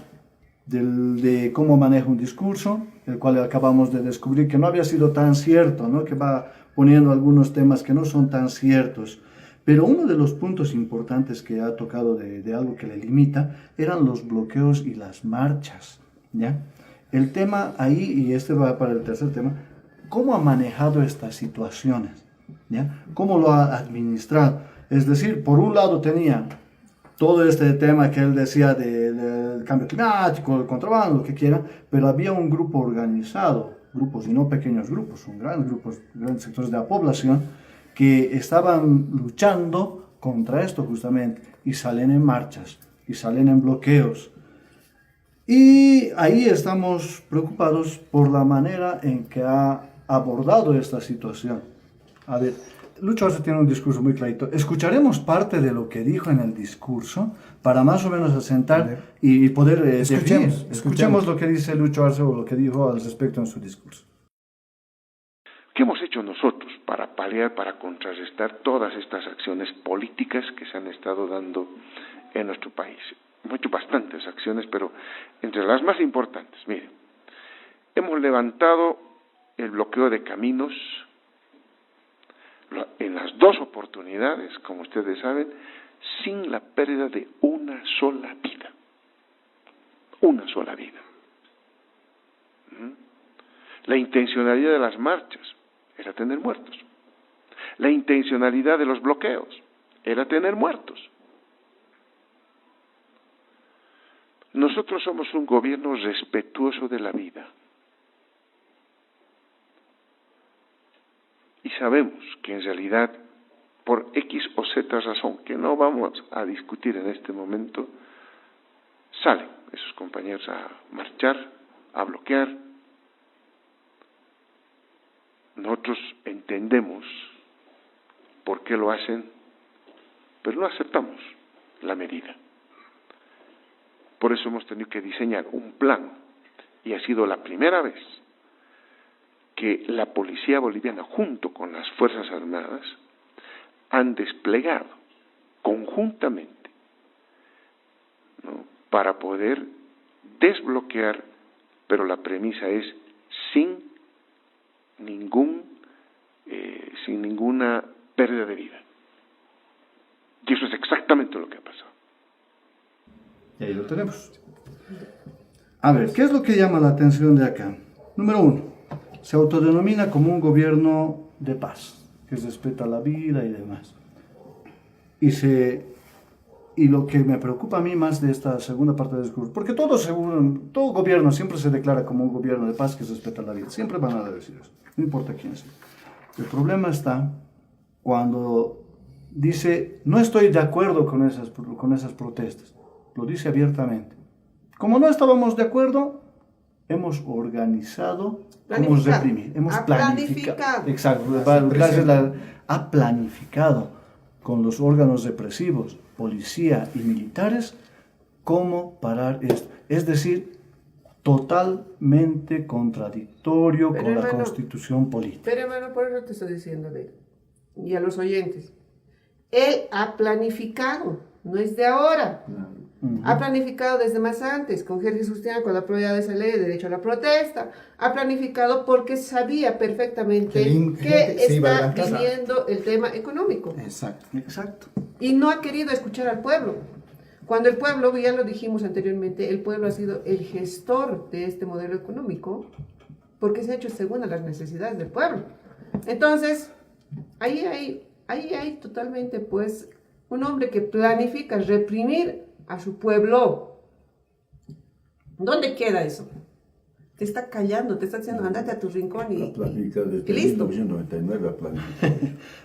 de cómo maneja un discurso, el cual acabamos de descubrir que no había sido tan cierto, ¿no? Que va poniendo algunos temas que no son tan ciertos. Pero uno de los puntos importantes que ha tocado de algo que le limita eran los bloqueos y las marchas, ¿ya? El tema ahí, y este va para el tercer tema, ¿cómo ha manejado estas situaciones? ¿Ya? ¿Cómo lo ha administrado? Es decir, por un lado tenía todo este tema que él decía del cambio climático, el contrabando, lo que quiera, pero había un grupo organizado, grupos y no pequeños grupos, son grandes grupos, grandes sectores de la población que estaban luchando contra esto justamente y salen en marchas y salen en bloqueos. Y ahí estamos preocupados por la manera en que ha abordado esta situación. A ver, Lucho Arce tiene un discurso muy clarito. Escucharemos parte de lo que dijo en el discurso para más o menos asentar y poder definir. Escuchemos lo que dice Lucho Arce o lo que dijo al respecto en su discurso. ¿Qué hemos hecho nosotros para paliar, para contrarrestar todas estas acciones políticas que se han estado dando en nuestro país? Hemos hecho bastantes acciones, pero entre las más importantes, miren, hemos levantado el bloqueo de caminos en las dos oportunidades, como ustedes saben, sin la pérdida de una sola vida. Una sola vida. La intencionalidad de las marchas era tener muertos. La intencionalidad de los bloqueos era tener muertos. Nosotros somos un gobierno respetuoso de la vida. Y sabemos que en realidad, por X o Z razón, que no vamos a discutir en este momento, salen esos compañeros a marchar, a bloquear. Nosotros entendemos por qué lo hacen, pero no aceptamos la medida. Por eso hemos tenido que diseñar un plan, y ha sido la primera vez que la policía boliviana, junto con las Fuerzas Armadas, han desplegado conjuntamente, ¿no?, para poder desbloquear, pero la premisa es sin ninguna pérdida de vida. Y eso es exactamente lo que ha pasado. Y ahí lo tenemos. A ver, ¿qué es lo que llama la atención de acá? Número uno, se autodenomina como un gobierno de paz, que respeta la vida y demás. Y lo que me preocupa a mí más de esta segunda parte del discurso, porque todo gobierno siempre se declara como un gobierno de paz que respeta la vida, siempre van a decir eso, no importa quién sea. El problema está cuando dice, no estoy de acuerdo con esas protestas, lo dice abiertamente. Como no estábamos de acuerdo, hemos organizado, Planificado. hemos reprimido, hemos Ha planificado. planificado. Exacto, ha planificado con los órganos represivos, policía y militares, cómo parar esto. Es decir, totalmente contradictorio Pero, con la hermano, Constitución política. Pero hermano, por eso te estoy diciendo, y a los oyentes, él ha planificado, no es de ahora. Ha planificado desde más antes, con Jorge Justián, cuando aprobaba esa ley de derecho a la protesta. Ha planificado porque sabía perfectamente que se iba a está levantar. viniendo el tema económico. Exacto. Exacto. Y no ha querido escuchar al pueblo. Cuando el pueblo, ya lo dijimos anteriormente, el pueblo ha sido el gestor de este modelo económico, porque se ha hecho según a las necesidades del pueblo. Entonces, ahí hay totalmente, pues, un hombre que planifica reprimir a su pueblo. ¿Dónde queda eso? Te está callando, te está diciendo, andate a tu rincón y Desde listo. 1999 ha planificado.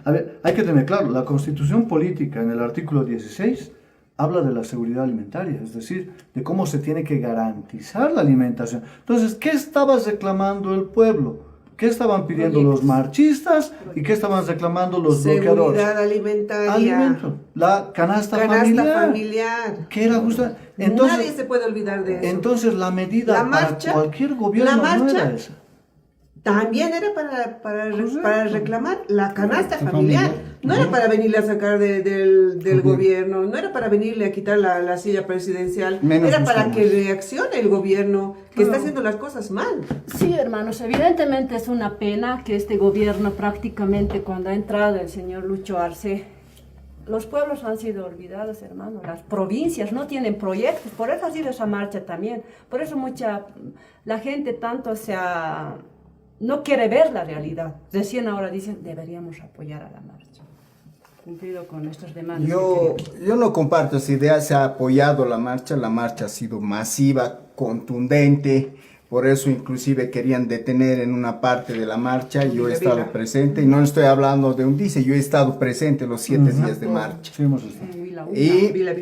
A ver, hay que tener claro, la Constitución política en el artículo 16 habla de la seguridad alimentaria, es decir, de cómo se tiene que garantizar la alimentación. Entonces, ¿qué estaba reclamando el pueblo? ¿Qué estaban pidiendo los marchistas y qué estaban reclamando los bloqueadores? Seguridad alimentaria. Alimento, la canasta familiar, que era justa. Entonces, nadie se puede olvidar de eso. entonces la medida La marcha- para cualquier gobierno la no marcha- era esa. También era para reclamar la canasta familiar. No era para venirle a sacar del gobierno, no era para venirle a quitar la silla presidencial. Menos era para buscamos. que reaccione el gobierno que está haciendo las cosas mal. Sí, hermanos, evidentemente es una pena que este gobierno prácticamente cuando ha entrado el señor Lucho Arce, los pueblos han sido olvidados, hermano, las provincias no tienen proyectos, por eso ha sido esa marcha también, por eso la gente tanto no quiere ver la realidad, recién ahora dicen deberíamos apoyar a la marcha, cumplido con nuestras demandas. Yo no comparto esa idea, se ha apoyado la marcha ha sido masiva, contundente, por eso inclusive querían detener en una parte de la marcha, yo he estado presente, y no estoy hablando de un dice, yo he estado presente los 7 días de marcha. Sí, hemos estado. Y Vila.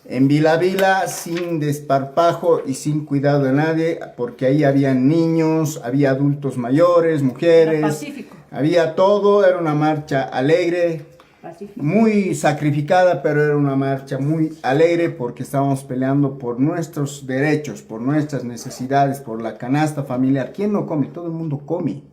en Vila, sin desparpajo y sin cuidado de nadie, porque ahí había niños, había adultos mayores, mujeres, Era pacífico. había todo, era una marcha alegre, Pacífico. muy sacrificada, pero era una marcha muy alegre porque estábamos peleando por nuestros derechos, por nuestras necesidades, por la canasta familiar. ¿Quién no come? Todo el mundo come.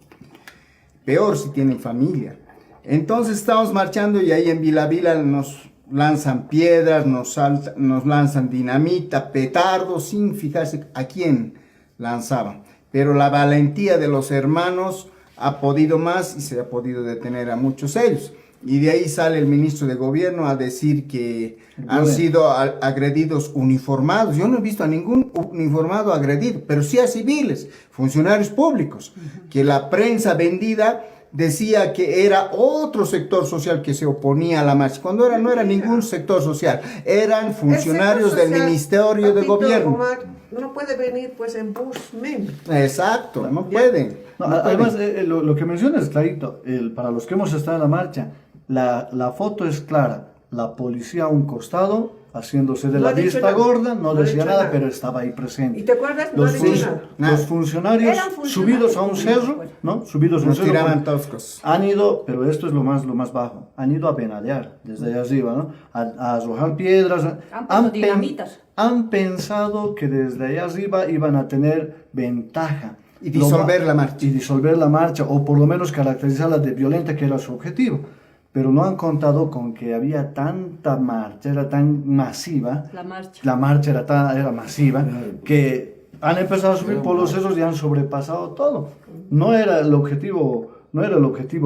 Peor si tienen familia. Entonces estábamos marchando y ahí en Vila nos lanzan piedras, nos lanzan dinamita, petardos, sin fijarse a quién lanzaban. Pero la valentía de los hermanos ha podido más y se ha podido detener a muchos ellos. Y de ahí sale el ministro de gobierno a decir que han sido agredidos uniformados. Yo no he visto a ningún uniformado agredido, pero sí a civiles, funcionarios públicos, que la prensa vendida decía que era otro sector social que se oponía a la marcha, cuando no era ningún sector social, eran funcionarios del Ministerio de Gobierno. Omar, no puede venir pues en bus, men. Exacto, no pueden. No, no además, pueden. lo que mencionas es clarito. Para los que hemos estado en la marcha, la foto es clara. La policía a un costado, haciéndose de No la ha dicho vista nada. gorda, no No ha decía dicho nada, nada. pero estaba ahí presente. ¿Y te acuerdas? No Los, ha dicho fun- nada. los funcionarios Eran funcionarios subidos a un públicos, cerro, pues. ¿no? Subidos a un Nos cerro. tiraban toscos. Han ido, pero esto es lo más bajo, han ido a penadear desde allá arriba, ¿no? A arrojar piedras. Han puesto dinamitas. Han pensado que desde allá arriba iban a tener ventaja. Y disolver la marcha. Y disolver la marcha, o por lo menos caracterizarla de violenta, que era su objetivo. Pero no han contado con que había tanta marcha, era tan masiva. La marcha. Era masiva, que han empezado a subir por los cerros y han sobrepasado todo. No era el objetivo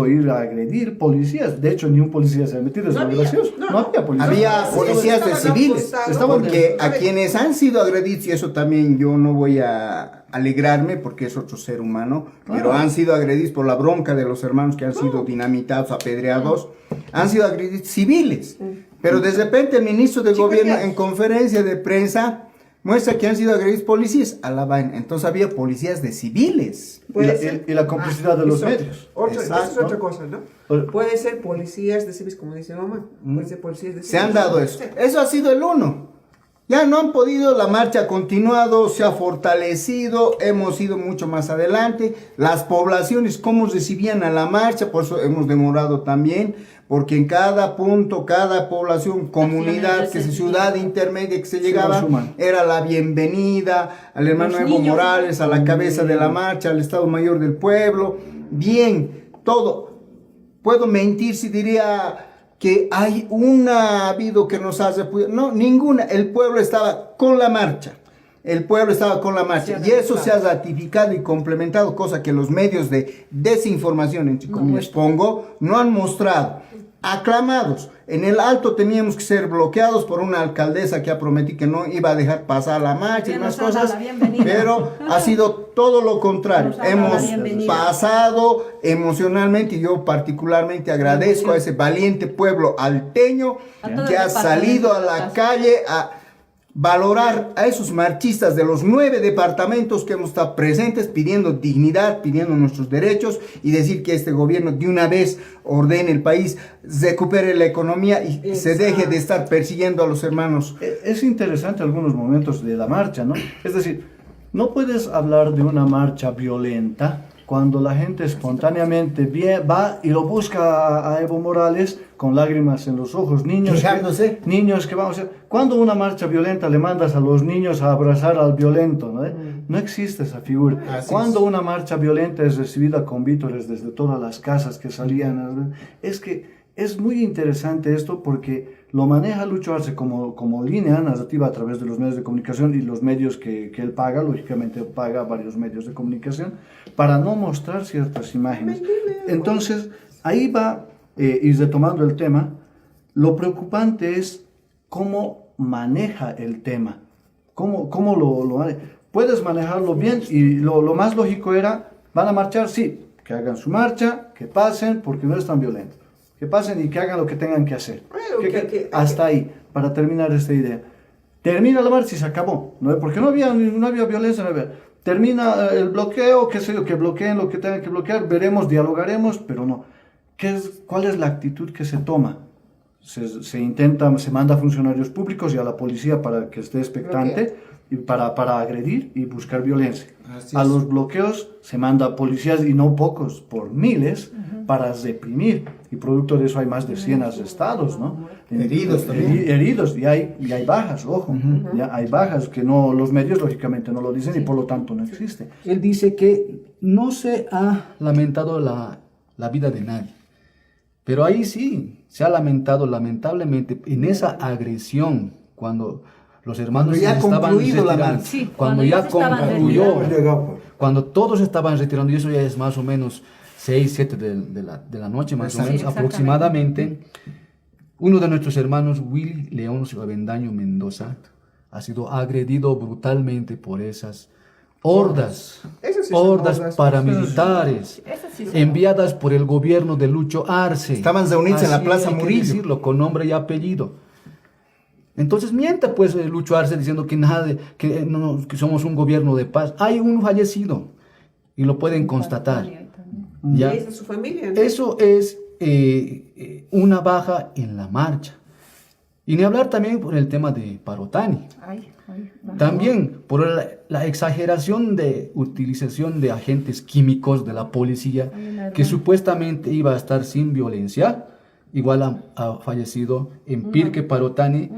ir a agredir policías. De hecho, ni un policía se ha metido, es No algo había, gracioso. no, No había policías. Había Sí, policías de estaban civiles, apostados. porque A a ver. quienes han sido agredidos, y eso también yo no voy a alegrarme porque es otro ser humano, pero han sido agredidos por la bronca de los hermanos que han sido dinamitados, apedreados, han sido agredidos civiles. Pero de repente el ministro de gobierno en conferencia de prensa muestra que han sido agredidos policías a la vaina. Entonces había policías de civiles. Puede ser. Y la complicidad de los eso- medios. Esa es Exacto. otra cosa, ¿no? Puede ser policías de civiles, como dice mamá. Puede ser policías de civiles. Se han dado eso. Sí. Eso ha sido el uno. Ya no han podido, la marcha ha continuado, se ha fortalecido, hemos ido mucho más adelante. Las poblaciones, cómo recibían a la marcha, por eso hemos demorado también, porque en cada punto, cada población, comunidad, que es ciudad intermedia que se llegaba, era la bienvenida al hermano Evo Morales, a la cabeza de la marcha, al Estado Mayor del Pueblo. Bien, todo. Puedo mentir si diría que hay una ha habido que nos hace... No, ninguna. El pueblo estaba con la marcha. El pueblo estaba con la marcha. Y eso se ha ratificado y complementado, cosa que los medios de desinformación, entre comillas, pongo, no han mostrado. Aclamados. En el Alto teníamos que ser bloqueados por una alcaldesa que ha prometido que no iba a dejar pasar la marcha y más cosas, pero ha sido todo lo contrario. Hemos pasado emocionalmente, y yo particularmente agradezco a ese valiente pueblo alteño que ha salido a la calle a valorar a esos marchistas de los 9 departamentos que hemos estado presentes, pidiendo dignidad, pidiendo nuestros derechos, y decir que este gobierno de una vez ordene el país, recupere la economía y se deje de estar persiguiendo a los hermanos. Es interesante algunos momentos de la marcha, ¿no? Es decir, no puedes hablar de una marcha violenta cuando la gente espontáneamente va y lo busca a Evo Morales con lágrimas en los ojos, niños que vamos a hacer. Cuando una marcha violenta le mandas a los niños a abrazar al violento, ¿no? No existe esa figura. Cuando una marcha violenta es recibida con vítores desde todas las casas que salían, es que es muy interesante esto porque lo maneja Lucho Arce como línea narrativa a través de los medios de comunicación y los medios que él paga, lógicamente paga varios medios de comunicación, para no mostrar ciertas imágenes. Entonces, ahí va, y retomando el tema, lo preocupante es cómo maneja el tema, cómo lo maneja. Puedes manejarlo bien y lo más lógico era, van a marchar, sí, que hagan su marcha, que pasen, porque no es tan violento. Que pasen y que hagan lo que tengan que hacer. Hasta ahí, para terminar esta idea. Termina la marcha y se acabó, ¿no? Porque no había violencia, no había. Termina el bloqueo, qué sé yo, que bloqueen lo que tengan que bloquear, veremos, dialogaremos, pero no. ¿Cuál es la actitud que se toma? Se manda a funcionarios públicos y a la policía para que esté expectante, y para agredir y buscar violencia. A los bloqueos se manda a policías, y no pocos, por miles, para reprimir, y producto de eso hay más de 100 arrestados, ¿no? Heridos también. Heridos, y hay bajas, ojo, ya hay bajas que no, los medios lógicamente no lo dicen, y por lo tanto no existe. Él dice que no se ha lamentado la vida de nadie, pero ahí sí se ha lamentado lamentablemente en esa agresión cuando los hermanos ya estaban retirando, cuando ya concluyó, cuando todos estaban retirando, y eso ya es más o menos 6, 7 de la noche, más o menos aproximadamente. Uno de nuestros hermanos, Willy Leoncio Avendaño Mendoza, ha sido agredido brutalmente por esas hordas paramilitares enviadas por el gobierno de Lucho Arce. Estaban reunidos en la Plaza hay que Murillo. decirlo, con nombre y apellido. Entonces miente pues Lucho Arce diciendo que somos un gobierno de paz. Hay un fallecido y lo pueden constatar. ¿Ya? Y es de su familia, ¿no? Eso es una baja en la marcha. Y ni hablar también por el tema de Parotani. También por la exageración de utilización de agentes químicos de la policía, que supuestamente iba a estar sin violencia. Igual ha fallecido en Pirque Parotani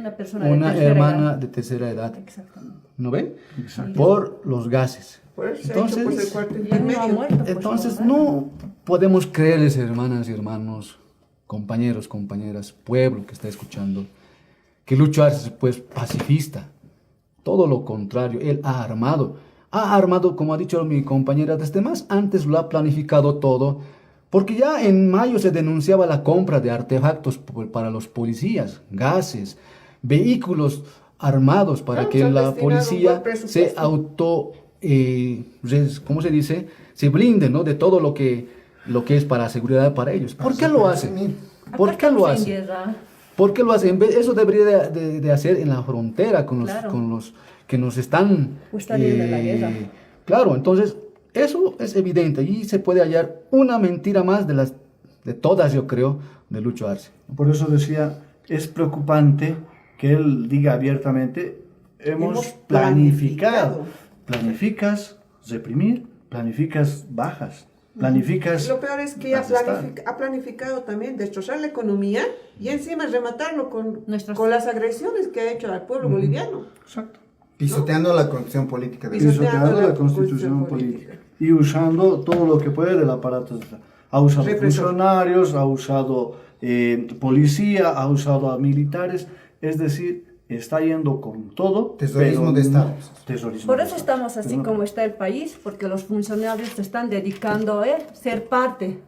una hermana de tercera edad. ¿No ven? Por los gases. Entonces no podemos creerles, hermanas y hermanos, compañeros, compañeras, pueblo que está escuchando, que Lucho Arce es pues pacifista. Todo lo contrario, él ha armado, como ha dicho mi compañera, desde más antes lo ha planificado todo, porque ya en mayo se denunciaba la compra de artefactos para los policías, gases, vehículos armados para que la policía se ¿cómo se dice? Se blinde, ¿no? De todo lo que es para seguridad para ellos. ¿Por qué lo hacen? ¿Por qué lo hacen? ¿Por qué lo hacen? Eso debería de hacer en la frontera con los que nos están... de la guerra. Claro, entonces eso es evidente y se puede hallar una mentira más de todas, yo creo, de Lucho Arce. Por eso decía, es preocupante que él diga abiertamente, hemos planificado. Planificas reprimir, planificas bajas, planificas... Lo peor es que asestar. ha planificado también destrozar la economía y encima rematarlo con las agresiones que ha hecho al pueblo boliviano. Exacto. Pisoteando la constitución política de Pisoteando la constitución política. Y usando todo lo que puede del aparato. Ha usado Represor. funcionarios, ha usado policía, ha usado a militares, es decir, está yendo con todo. Terrorismo pero de Estado. Terrorismo Por de eso Estado. estamos así Pero no. como está el país, porque los funcionarios se están dedicando a ser parte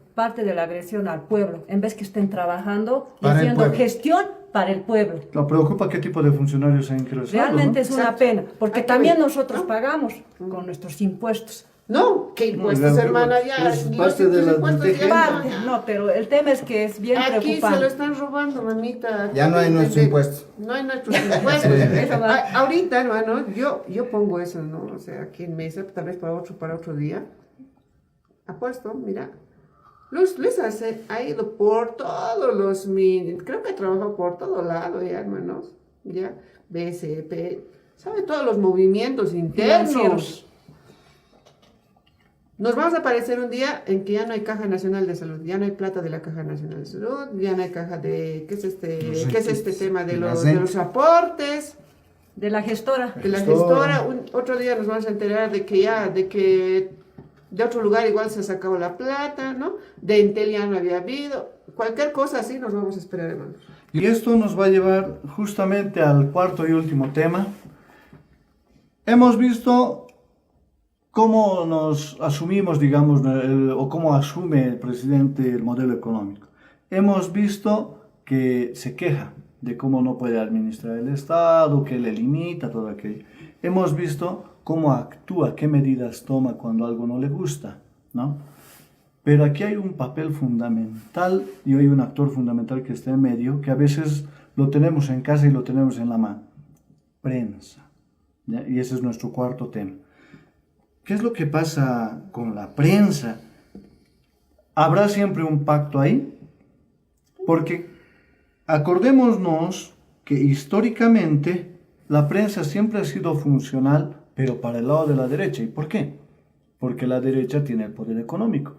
de la agresión al pueblo, en vez que estén trabajando y Para el haciendo pueblo. gestión para el pueblo. ¿La preocupa qué tipo de funcionarios ha ingresado? Realmente ¿no? es una Exacto. pena, porque Hay que también ver, nosotros ¿no? pagamos con nuestros impuestos. No, ¿qué impuestos, No, hermana? Ya, es ni parte los de la impuestos DGI. ya Parte, no. no, pero el tema es que es bien Aquí se lo preocupante. están robando, mamita. Ya no hay nuestros impuestos. No hay nuestros impuestos. Eso va. Ahorita, hermano, yo pongo eso, ¿no? O sea, aquí en mesa, tal vez para otro día. Apuesto, mira. Luis ha ido por todos los... creo que ha trabajado por todo lado ya, hermanos. Ya, BCP, sabe todos los movimientos internos. Financieros. Nos vamos a aparecer un día en que ya no hay Caja Nacional de Salud, ya no hay plata de la Caja Nacional de Salud, ya no hay caja de... ¿Qué es este tema de los aportes? De la gestora. De la gestora. Otro día nos vamos a enterar de que de otro lugar igual se ha sacado la plata, ¿no? De Entel ya no había habido. Cualquier cosa así nos vamos a esperar, hermanos. Y esto nos va a llevar justamente al cuarto y último tema. Hemos visto cómo nos asumimos, digamos, o cómo asume el presidente el modelo económico. Hemos visto que se queja de cómo no puede administrar el Estado, que le limita, todo aquello. Hemos visto cómo actúa, qué medidas toma cuando algo no le gusta, ¿no? Pero aquí hay un papel fundamental y hay un actor fundamental que está en medio, que a veces lo tenemos en casa y lo tenemos en la mano. Prensa. ¿Ya? Y ese es nuestro cuarto tema. ¿Qué es lo que pasa con la prensa? ¿Habrá siempre un pacto ahí? Porque acordémonos que históricamente la prensa siempre ha sido funcional, pero para el lado de la derecha. ¿Y por qué? Porque la derecha tiene el poder económico.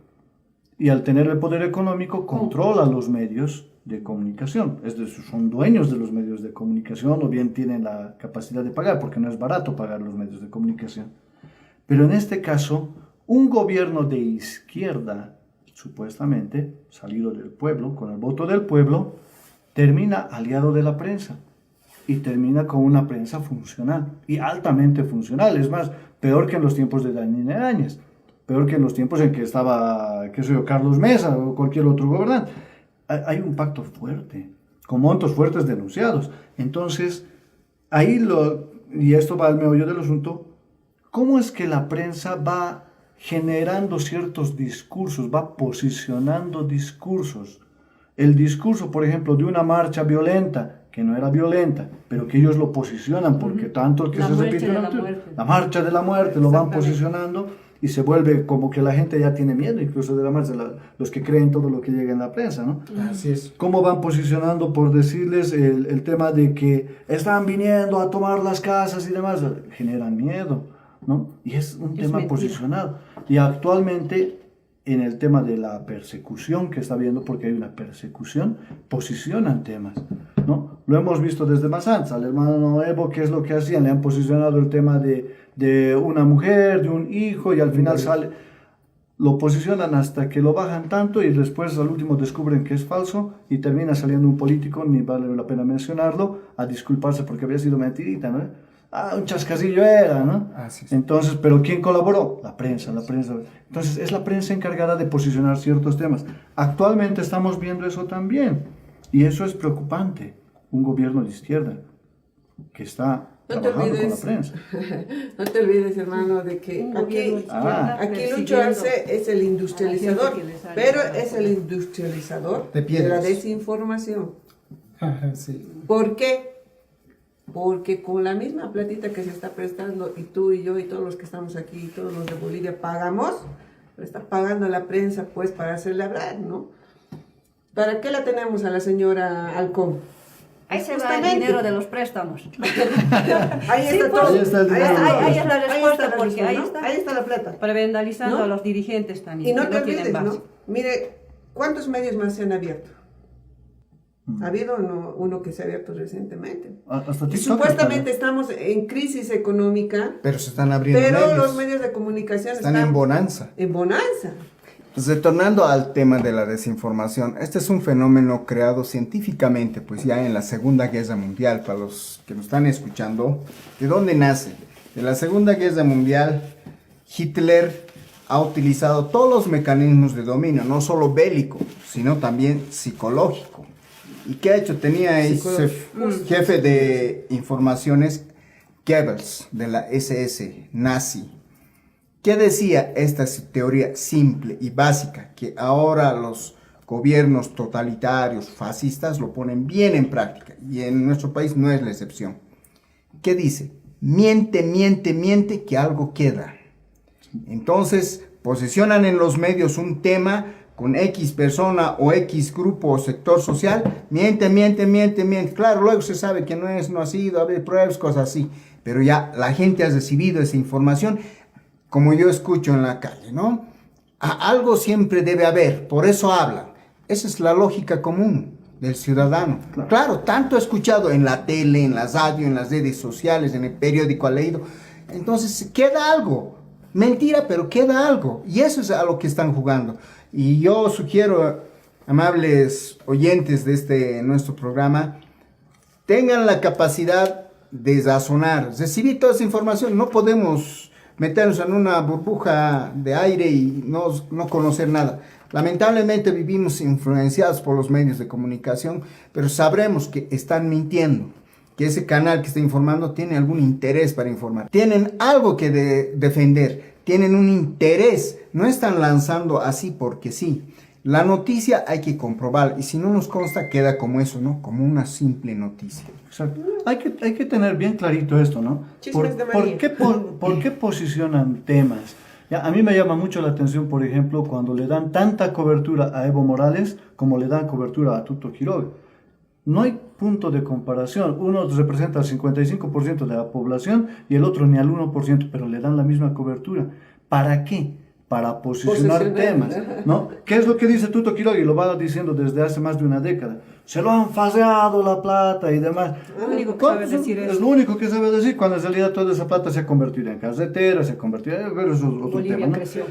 Y al tener el poder económico controla los medios de comunicación. Es decir, son dueños de los medios de comunicación o bien tienen la capacidad de pagar, porque no es barato pagar los medios de comunicación. Pero en este caso, un gobierno de izquierda, supuestamente salido del pueblo, con el voto del pueblo, termina aliado de la prensa y termina con una prensa funcional y altamente funcional. Es más, peor que en los tiempos de Daniel Áñez, peor que en los tiempos en que estaba, qué sé yo, Carlos Mesa o cualquier otro gobernante. Hay un pacto fuerte, con montos fuertes denunciados. Entonces, y esto va al meollo del asunto, ¿cómo es que la prensa va generando ciertos discursos, va posicionando discursos? El discurso, por ejemplo, de una marcha violenta, que no era violenta, pero que ellos lo posicionan, porque tanto que La se marcha repite, de la muerte. la marcha de la muerte, lo van Exactamente. posicionando y se vuelve como que la gente ya tiene miedo, incluso de la marcha, los que creen todo lo que llega en la prensa, ¿no? Así es. ¿Cómo van posicionando, por decirles, el tema de que están viniendo a tomar las casas y demás? Generan miedo, ¿no? Y es un tema mentira. posicionado. Y actualmente, en el tema de la persecución que está habiendo, porque hay una persecución, posicionan temas, ¿no? Lo hemos visto desde más antes. Al hermano Evo, ¿qué es lo que hacían? Le han posicionado el tema de una mujer, de un hijo, y al final lo posicionan hasta que lo bajan tanto y después al último descubren que es falso y termina saliendo un político, ni vale la pena mencionarlo, a disculparse porque había sido mentirita, ¿no? Un chascadillo era, ¿no? Así es. Entonces, ¿pero quién colaboró? La prensa. Entonces, es la prensa encargada de posicionar ciertos temas. Actualmente estamos viendo eso también, y eso es preocupante. Un gobierno de izquierda que está No te trabajando con la olvides, prensa. no te olvides, hermano, de que Un gobierno de izquierda aquí persiguiendo Lucho Arce es el industrializador, a la gente que le sale pero a la es el industrializador De de piedras. la desinformación. Sí. ¿Por qué? Porque con la misma platita que se está prestando, y tú y yo y todos los que estamos aquí y todos los de Bolivia pagamos, lo está pagando la prensa pues para hacerle hablar, ¿no? ¿Para qué la tenemos a la señora Halcón? Ahí se va el Justamente. dinero de los préstamos. Ahí Sí, está pues, todo. ahí está el dinero. Ahí es la respuesta, la porque ahí respuesta, ¿no? está. Ahí está la plata. Prevendalizando ¿No? a los dirigentes también, Y no que te no tienen olvides, base. ¿no? Mire, ¿cuántos medios más se han abierto? Ha habido uno que se ha abierto recientemente. Hasta Y TikTok supuestamente estamos en crisis económica, Pero se están abriendo pero medios. los medios de comunicación Están en bonanza. en bonanza. Pues retornando al tema de la desinformación, este es un fenómeno creado científicamente, pues ya en la Segunda Guerra Mundial, para los que nos están escuchando. ¿De dónde nace? De la Segunda Guerra Mundial, Hitler ha utilizado todos los mecanismos de dominio, no solo bélico, sino también psicológico. ¿Y qué ha hecho? Tenía ese jefe de informaciones, Goebbels, de la SS, nazi. ¿Qué decía esta teoría simple y básica? Que ahora los gobiernos totalitarios, fascistas, lo ponen bien en práctica. Y en nuestro país no es la excepción. ¿Qué dice? Miente, miente, miente, que algo queda. Entonces, posicionan en los medios un tema con X persona o X grupo o sector social. Miente, miente, miente, miente. Claro, luego se sabe que no ha sido, haber pruebas, cosas así. Pero ya la gente ha recibido esa información, como yo escucho en la calle, ¿no? Algo siempre debe haber, por eso hablan. Esa es la lógica común del ciudadano. Claro, tanto he escuchado en la tele, en la radio, en las redes sociales, en el periódico, ha leído. Entonces, queda algo. Mentira, pero queda algo. Y eso es a lo que están jugando. Y yo sugiero, amables oyentes de nuestro programa, tengan la capacidad de razonar, recibir toda esa información. No podemos meternos en una burbuja de aire y no conocer nada. Lamentablemente vivimos influenciados por los medios de comunicación, pero sabremos que están mintiendo, que ese canal que está informando tiene algún interés para informar. Tienen algo que defender, tienen un interés, no están lanzando así porque sí. La noticia hay que comprobar y si no nos consta queda como eso, ¿no? Como una simple noticia. Exacto. Hay que tener bien clarito esto, ¿no? Chismes de María. ¿Por qué posicionan temas? Ya, a mí me llama mucho la atención, por ejemplo, cuando le dan tanta cobertura a Evo Morales como le dan cobertura a Tuto Quiroga. No hay punto de comparación. Uno representa al 55% de la población y el otro ni al 1%, pero le dan la misma cobertura. ¿Para qué? Para posicionar temas, ¿no? ¿Qué es lo que dice Tuto Quiroga? Y lo va diciendo desde hace más de una década. Se lo han faseado la plata y demás. Lo único que sabe decir Es eso. lo único que sabe decir, cuando en realidad toda esa plata se ha convertido en carreteras, se ha convertido en... Pero eso es otro Bolivia tema, ¿no? creció.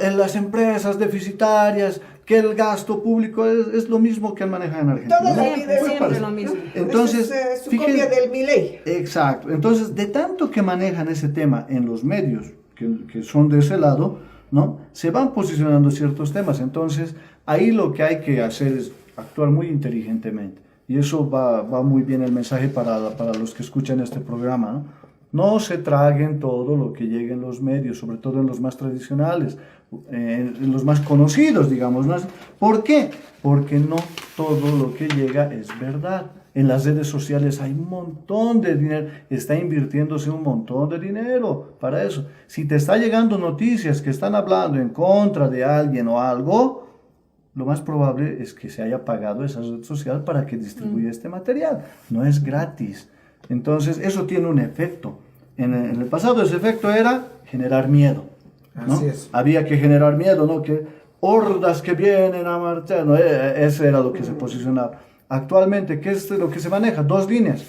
En las empresas deficitarias, que el gasto público es lo mismo que manejan en Argentina. Toda la ¿no? vida es Siempre lo mismo. Entonces, esa es su fíjense- copia del Milei. Exacto. Entonces, de tanto que manejan ese tema en los medios, que son de ese lado, ¿no? Se van posicionando ciertos temas. Entonces, ahí lo que hay que hacer es actuar muy inteligentemente. Y eso va muy bien el mensaje para los que escuchan este programa, ¿no? No se traguen todo lo que llegue en los medios, sobre todo en los más tradicionales, en los más conocidos, digamos, ¿no? ¿Por qué? Porque no todo lo que llega es verdad. En las redes sociales hay un montón de dinero, está invirtiéndose un montón de dinero para eso. Si te está llegando noticias que están hablando en contra de alguien o algo, lo más probable es que se haya pagado esa red social para que distribuya este material. No es gratis. Entonces, eso tiene un efecto. En el pasado ese efecto era generar miedo, ¿no? Así es. Había que generar miedo, ¿no? Que hordas que vienen a marchar, ¿no? Eso era lo que se posicionaba. Actualmente, ¿qué es lo que se maneja? Dos líneas.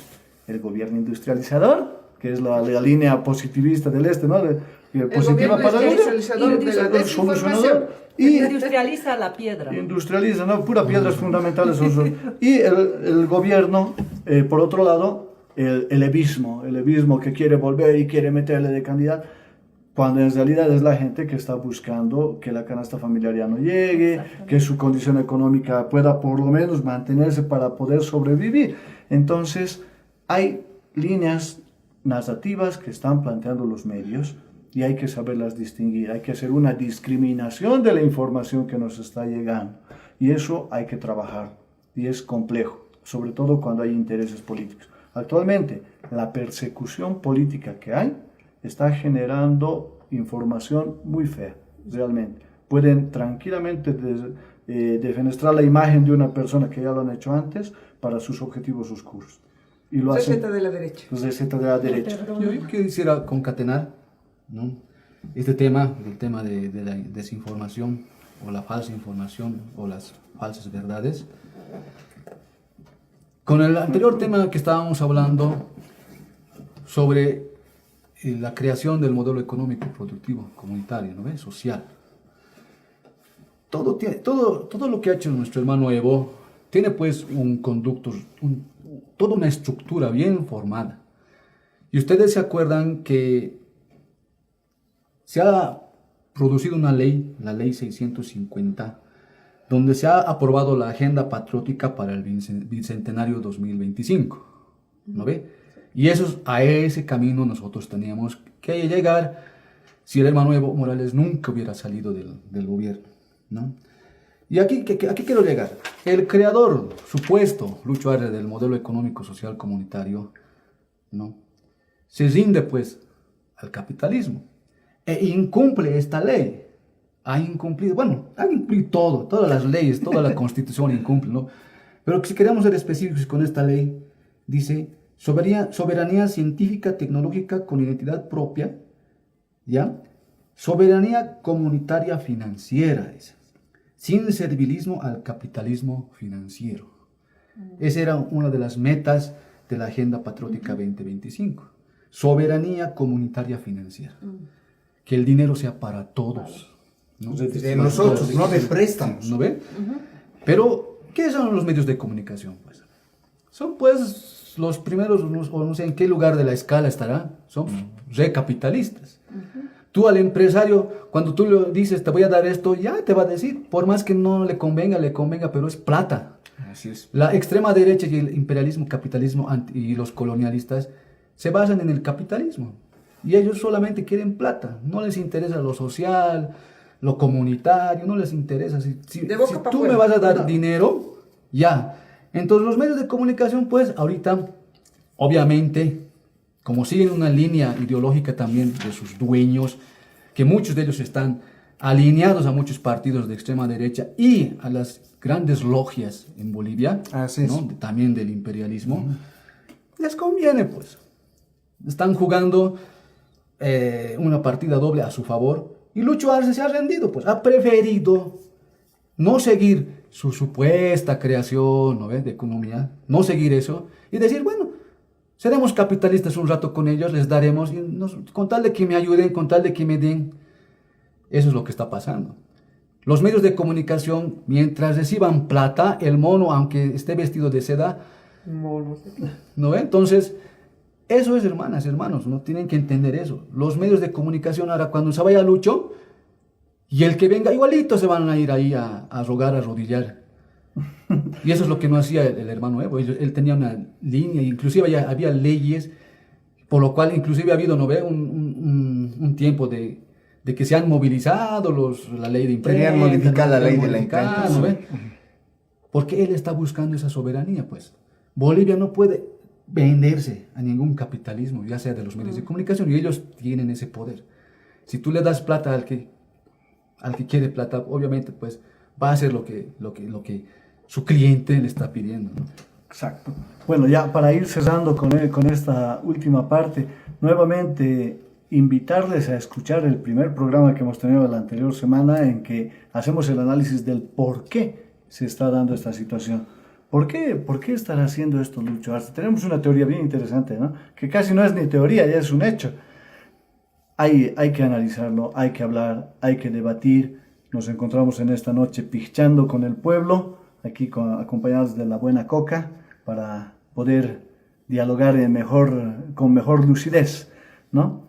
El gobierno industrializador, que es la línea positivista del este, ¿no? Positiva gobierno para el industrializador de la desinformación. Y Industrializa la piedra. industrializa, ¿no? Pura piedras fundamentales. Y el gobierno, por otro lado, el evismo que quiere volver y quiere meterle de candidato, cuando en realidad es la gente que está buscando que la canasta familiar ya no llegue, que su condición económica pueda por lo menos mantenerse para poder sobrevivir. Entonces, hay líneas narrativas que están planteando los medios y hay que saberlas distinguir, hay que hacer una discriminación de la información que nos está llegando. Y eso hay que trabajar y es complejo, sobre todo cuando hay intereses políticos. Actualmente, la persecución política que hay está generando información muy fea, realmente. Pueden tranquilamente defenestrar la imagen de una persona que ya lo han hecho antes para sus objetivos oscuros. Y lo hacen Receta de la derecha. los receta de la derecha. Yo quisiera concatenar, ¿no?, este tema, el tema de la desinformación o la falsa información o las falsas verdades, con el anterior tema que estábamos hablando sobre la creación del modelo económico productivo comunitario, ¿no ve?, social. Todo lo que ha hecho nuestro hermano Evo tiene pues un conducto, toda una estructura bien formada. Y ustedes se acuerdan que se ha producido una ley, la ley 650, donde se ha aprobado la agenda patriótica para el bicentenario 2025, ¿no ve? Y a ese camino nosotros teníamos que llegar si el hermano Evo Morales nunca hubiera salido del gobierno, ¿no? Y aquí quiero llegar. El creador, supuesto, Lucho Arce, del modelo económico social comunitario, ¿no?, se rinde pues al capitalismo e incumple esta ley. Ha incumplido todas las leyes, toda la constitución incumple, ¿no? Pero si queremos ser específicos con esta ley, dice soberanía científica, tecnológica con identidad propia, ¿ya? Soberanía comunitaria financiera, dice, sin servilismo al capitalismo financiero. Esa era una de las metas de la Agenda Patriótica 2025. Soberanía comunitaria financiera. Que el dinero sea para todos, ¿no? De nosotros, no de préstamos. ¿No ve? Pero, ¿qué son los medios de comunicación? Pues? Son pues los primeros, o no sé en qué lugar de la escala estará, son recapitalistas. Tú al empresario, cuando tú le dices, te voy a dar esto, ya te va a decir, por más que no le convenga, pero es plata. Así es. La extrema derecha y el imperialismo, capitalismo y los colonialistas se basan en el capitalismo. Y ellos solamente quieren plata, no les interesa lo social, lo comunitario, no les interesa. Si tú me vas a dar dinero, ya. Entonces los medios de comunicación, pues ahorita, obviamente, como siguen una línea ideológica también de sus dueños, que muchos de ellos están alineados a muchos partidos de extrema derecha y a las grandes logias en Bolivia, ¿no?, también del imperialismo, les conviene, pues. Están jugando una partida doble a su favor, y Lucho Arce se ha rendido, pues ha preferido no seguir su supuesta creación, ¿no ves?, de economía, no seguir eso, y decir, bueno, seremos capitalistas un rato con ellos, les daremos, con tal de que me ayuden, con tal de que me den. Eso es lo que está pasando. Los medios de comunicación, mientras reciban plata, el mono, aunque esté vestido de seda, ¿no ve? Entonces, eso es, hermanas, hermanos, no tienen que entender eso. Los medios de comunicación ahora, cuando se vaya Lucho, y el que venga, igualito se van a ir ahí a rogar, a arrodillar. Y eso es lo que no hacía el hermano Evo. Él tenía una línea, inclusive había leyes, por lo cual inclusive ha habido, ¿no ve?, un tiempo de que se han movilizado la ley de imprenta. Querían modificar la ley de la imprenta, ¿no ve? Porque él está buscando esa soberanía, pues. Bolivia no puede venderse a ningún capitalismo, ya sea de los medios de comunicación, y ellos tienen ese poder. Si tú le das plata al que quiere plata, obviamente, pues, va a hacer lo que su cliente le está pidiendo, ¿no? Exacto. Bueno, ya para ir cerrando con esta última parte, nuevamente invitarles a escuchar el primer programa que hemos tenido la anterior semana, en que hacemos el análisis del por qué se está dando esta situación. ¿Por qué estará haciendo esto Lucho Arce? Tenemos una teoría bien interesante, ¿no?, que casi no es ni teoría, ya es un hecho. Hay que analizarlo, hay que hablar, hay que debatir. Nos encontramos en esta noche pichando con el pueblo, aquí acompañados de la buena coca, para poder dialogar con mejor lucidez, ¿no?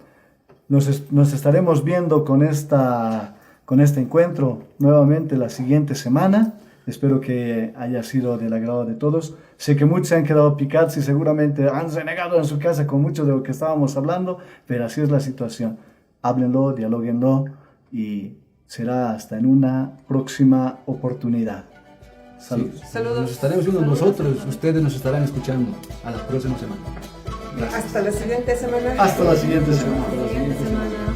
Nos estaremos viendo con este encuentro nuevamente la siguiente semana. Espero que haya sido del agrado de todos. Sé que muchos se han quedado picados y seguramente han renegado en su casa con mucho de lo que estábamos hablando, pero así es la situación. Háblenlo, dialóguenlo, y será hasta en una próxima oportunidad. Saludos. Sí, saludos. Nos estaremos viendo nosotros, ustedes nos estarán escuchando a la próxima semana. Hasta la siguiente semana. Hasta la siguiente semana.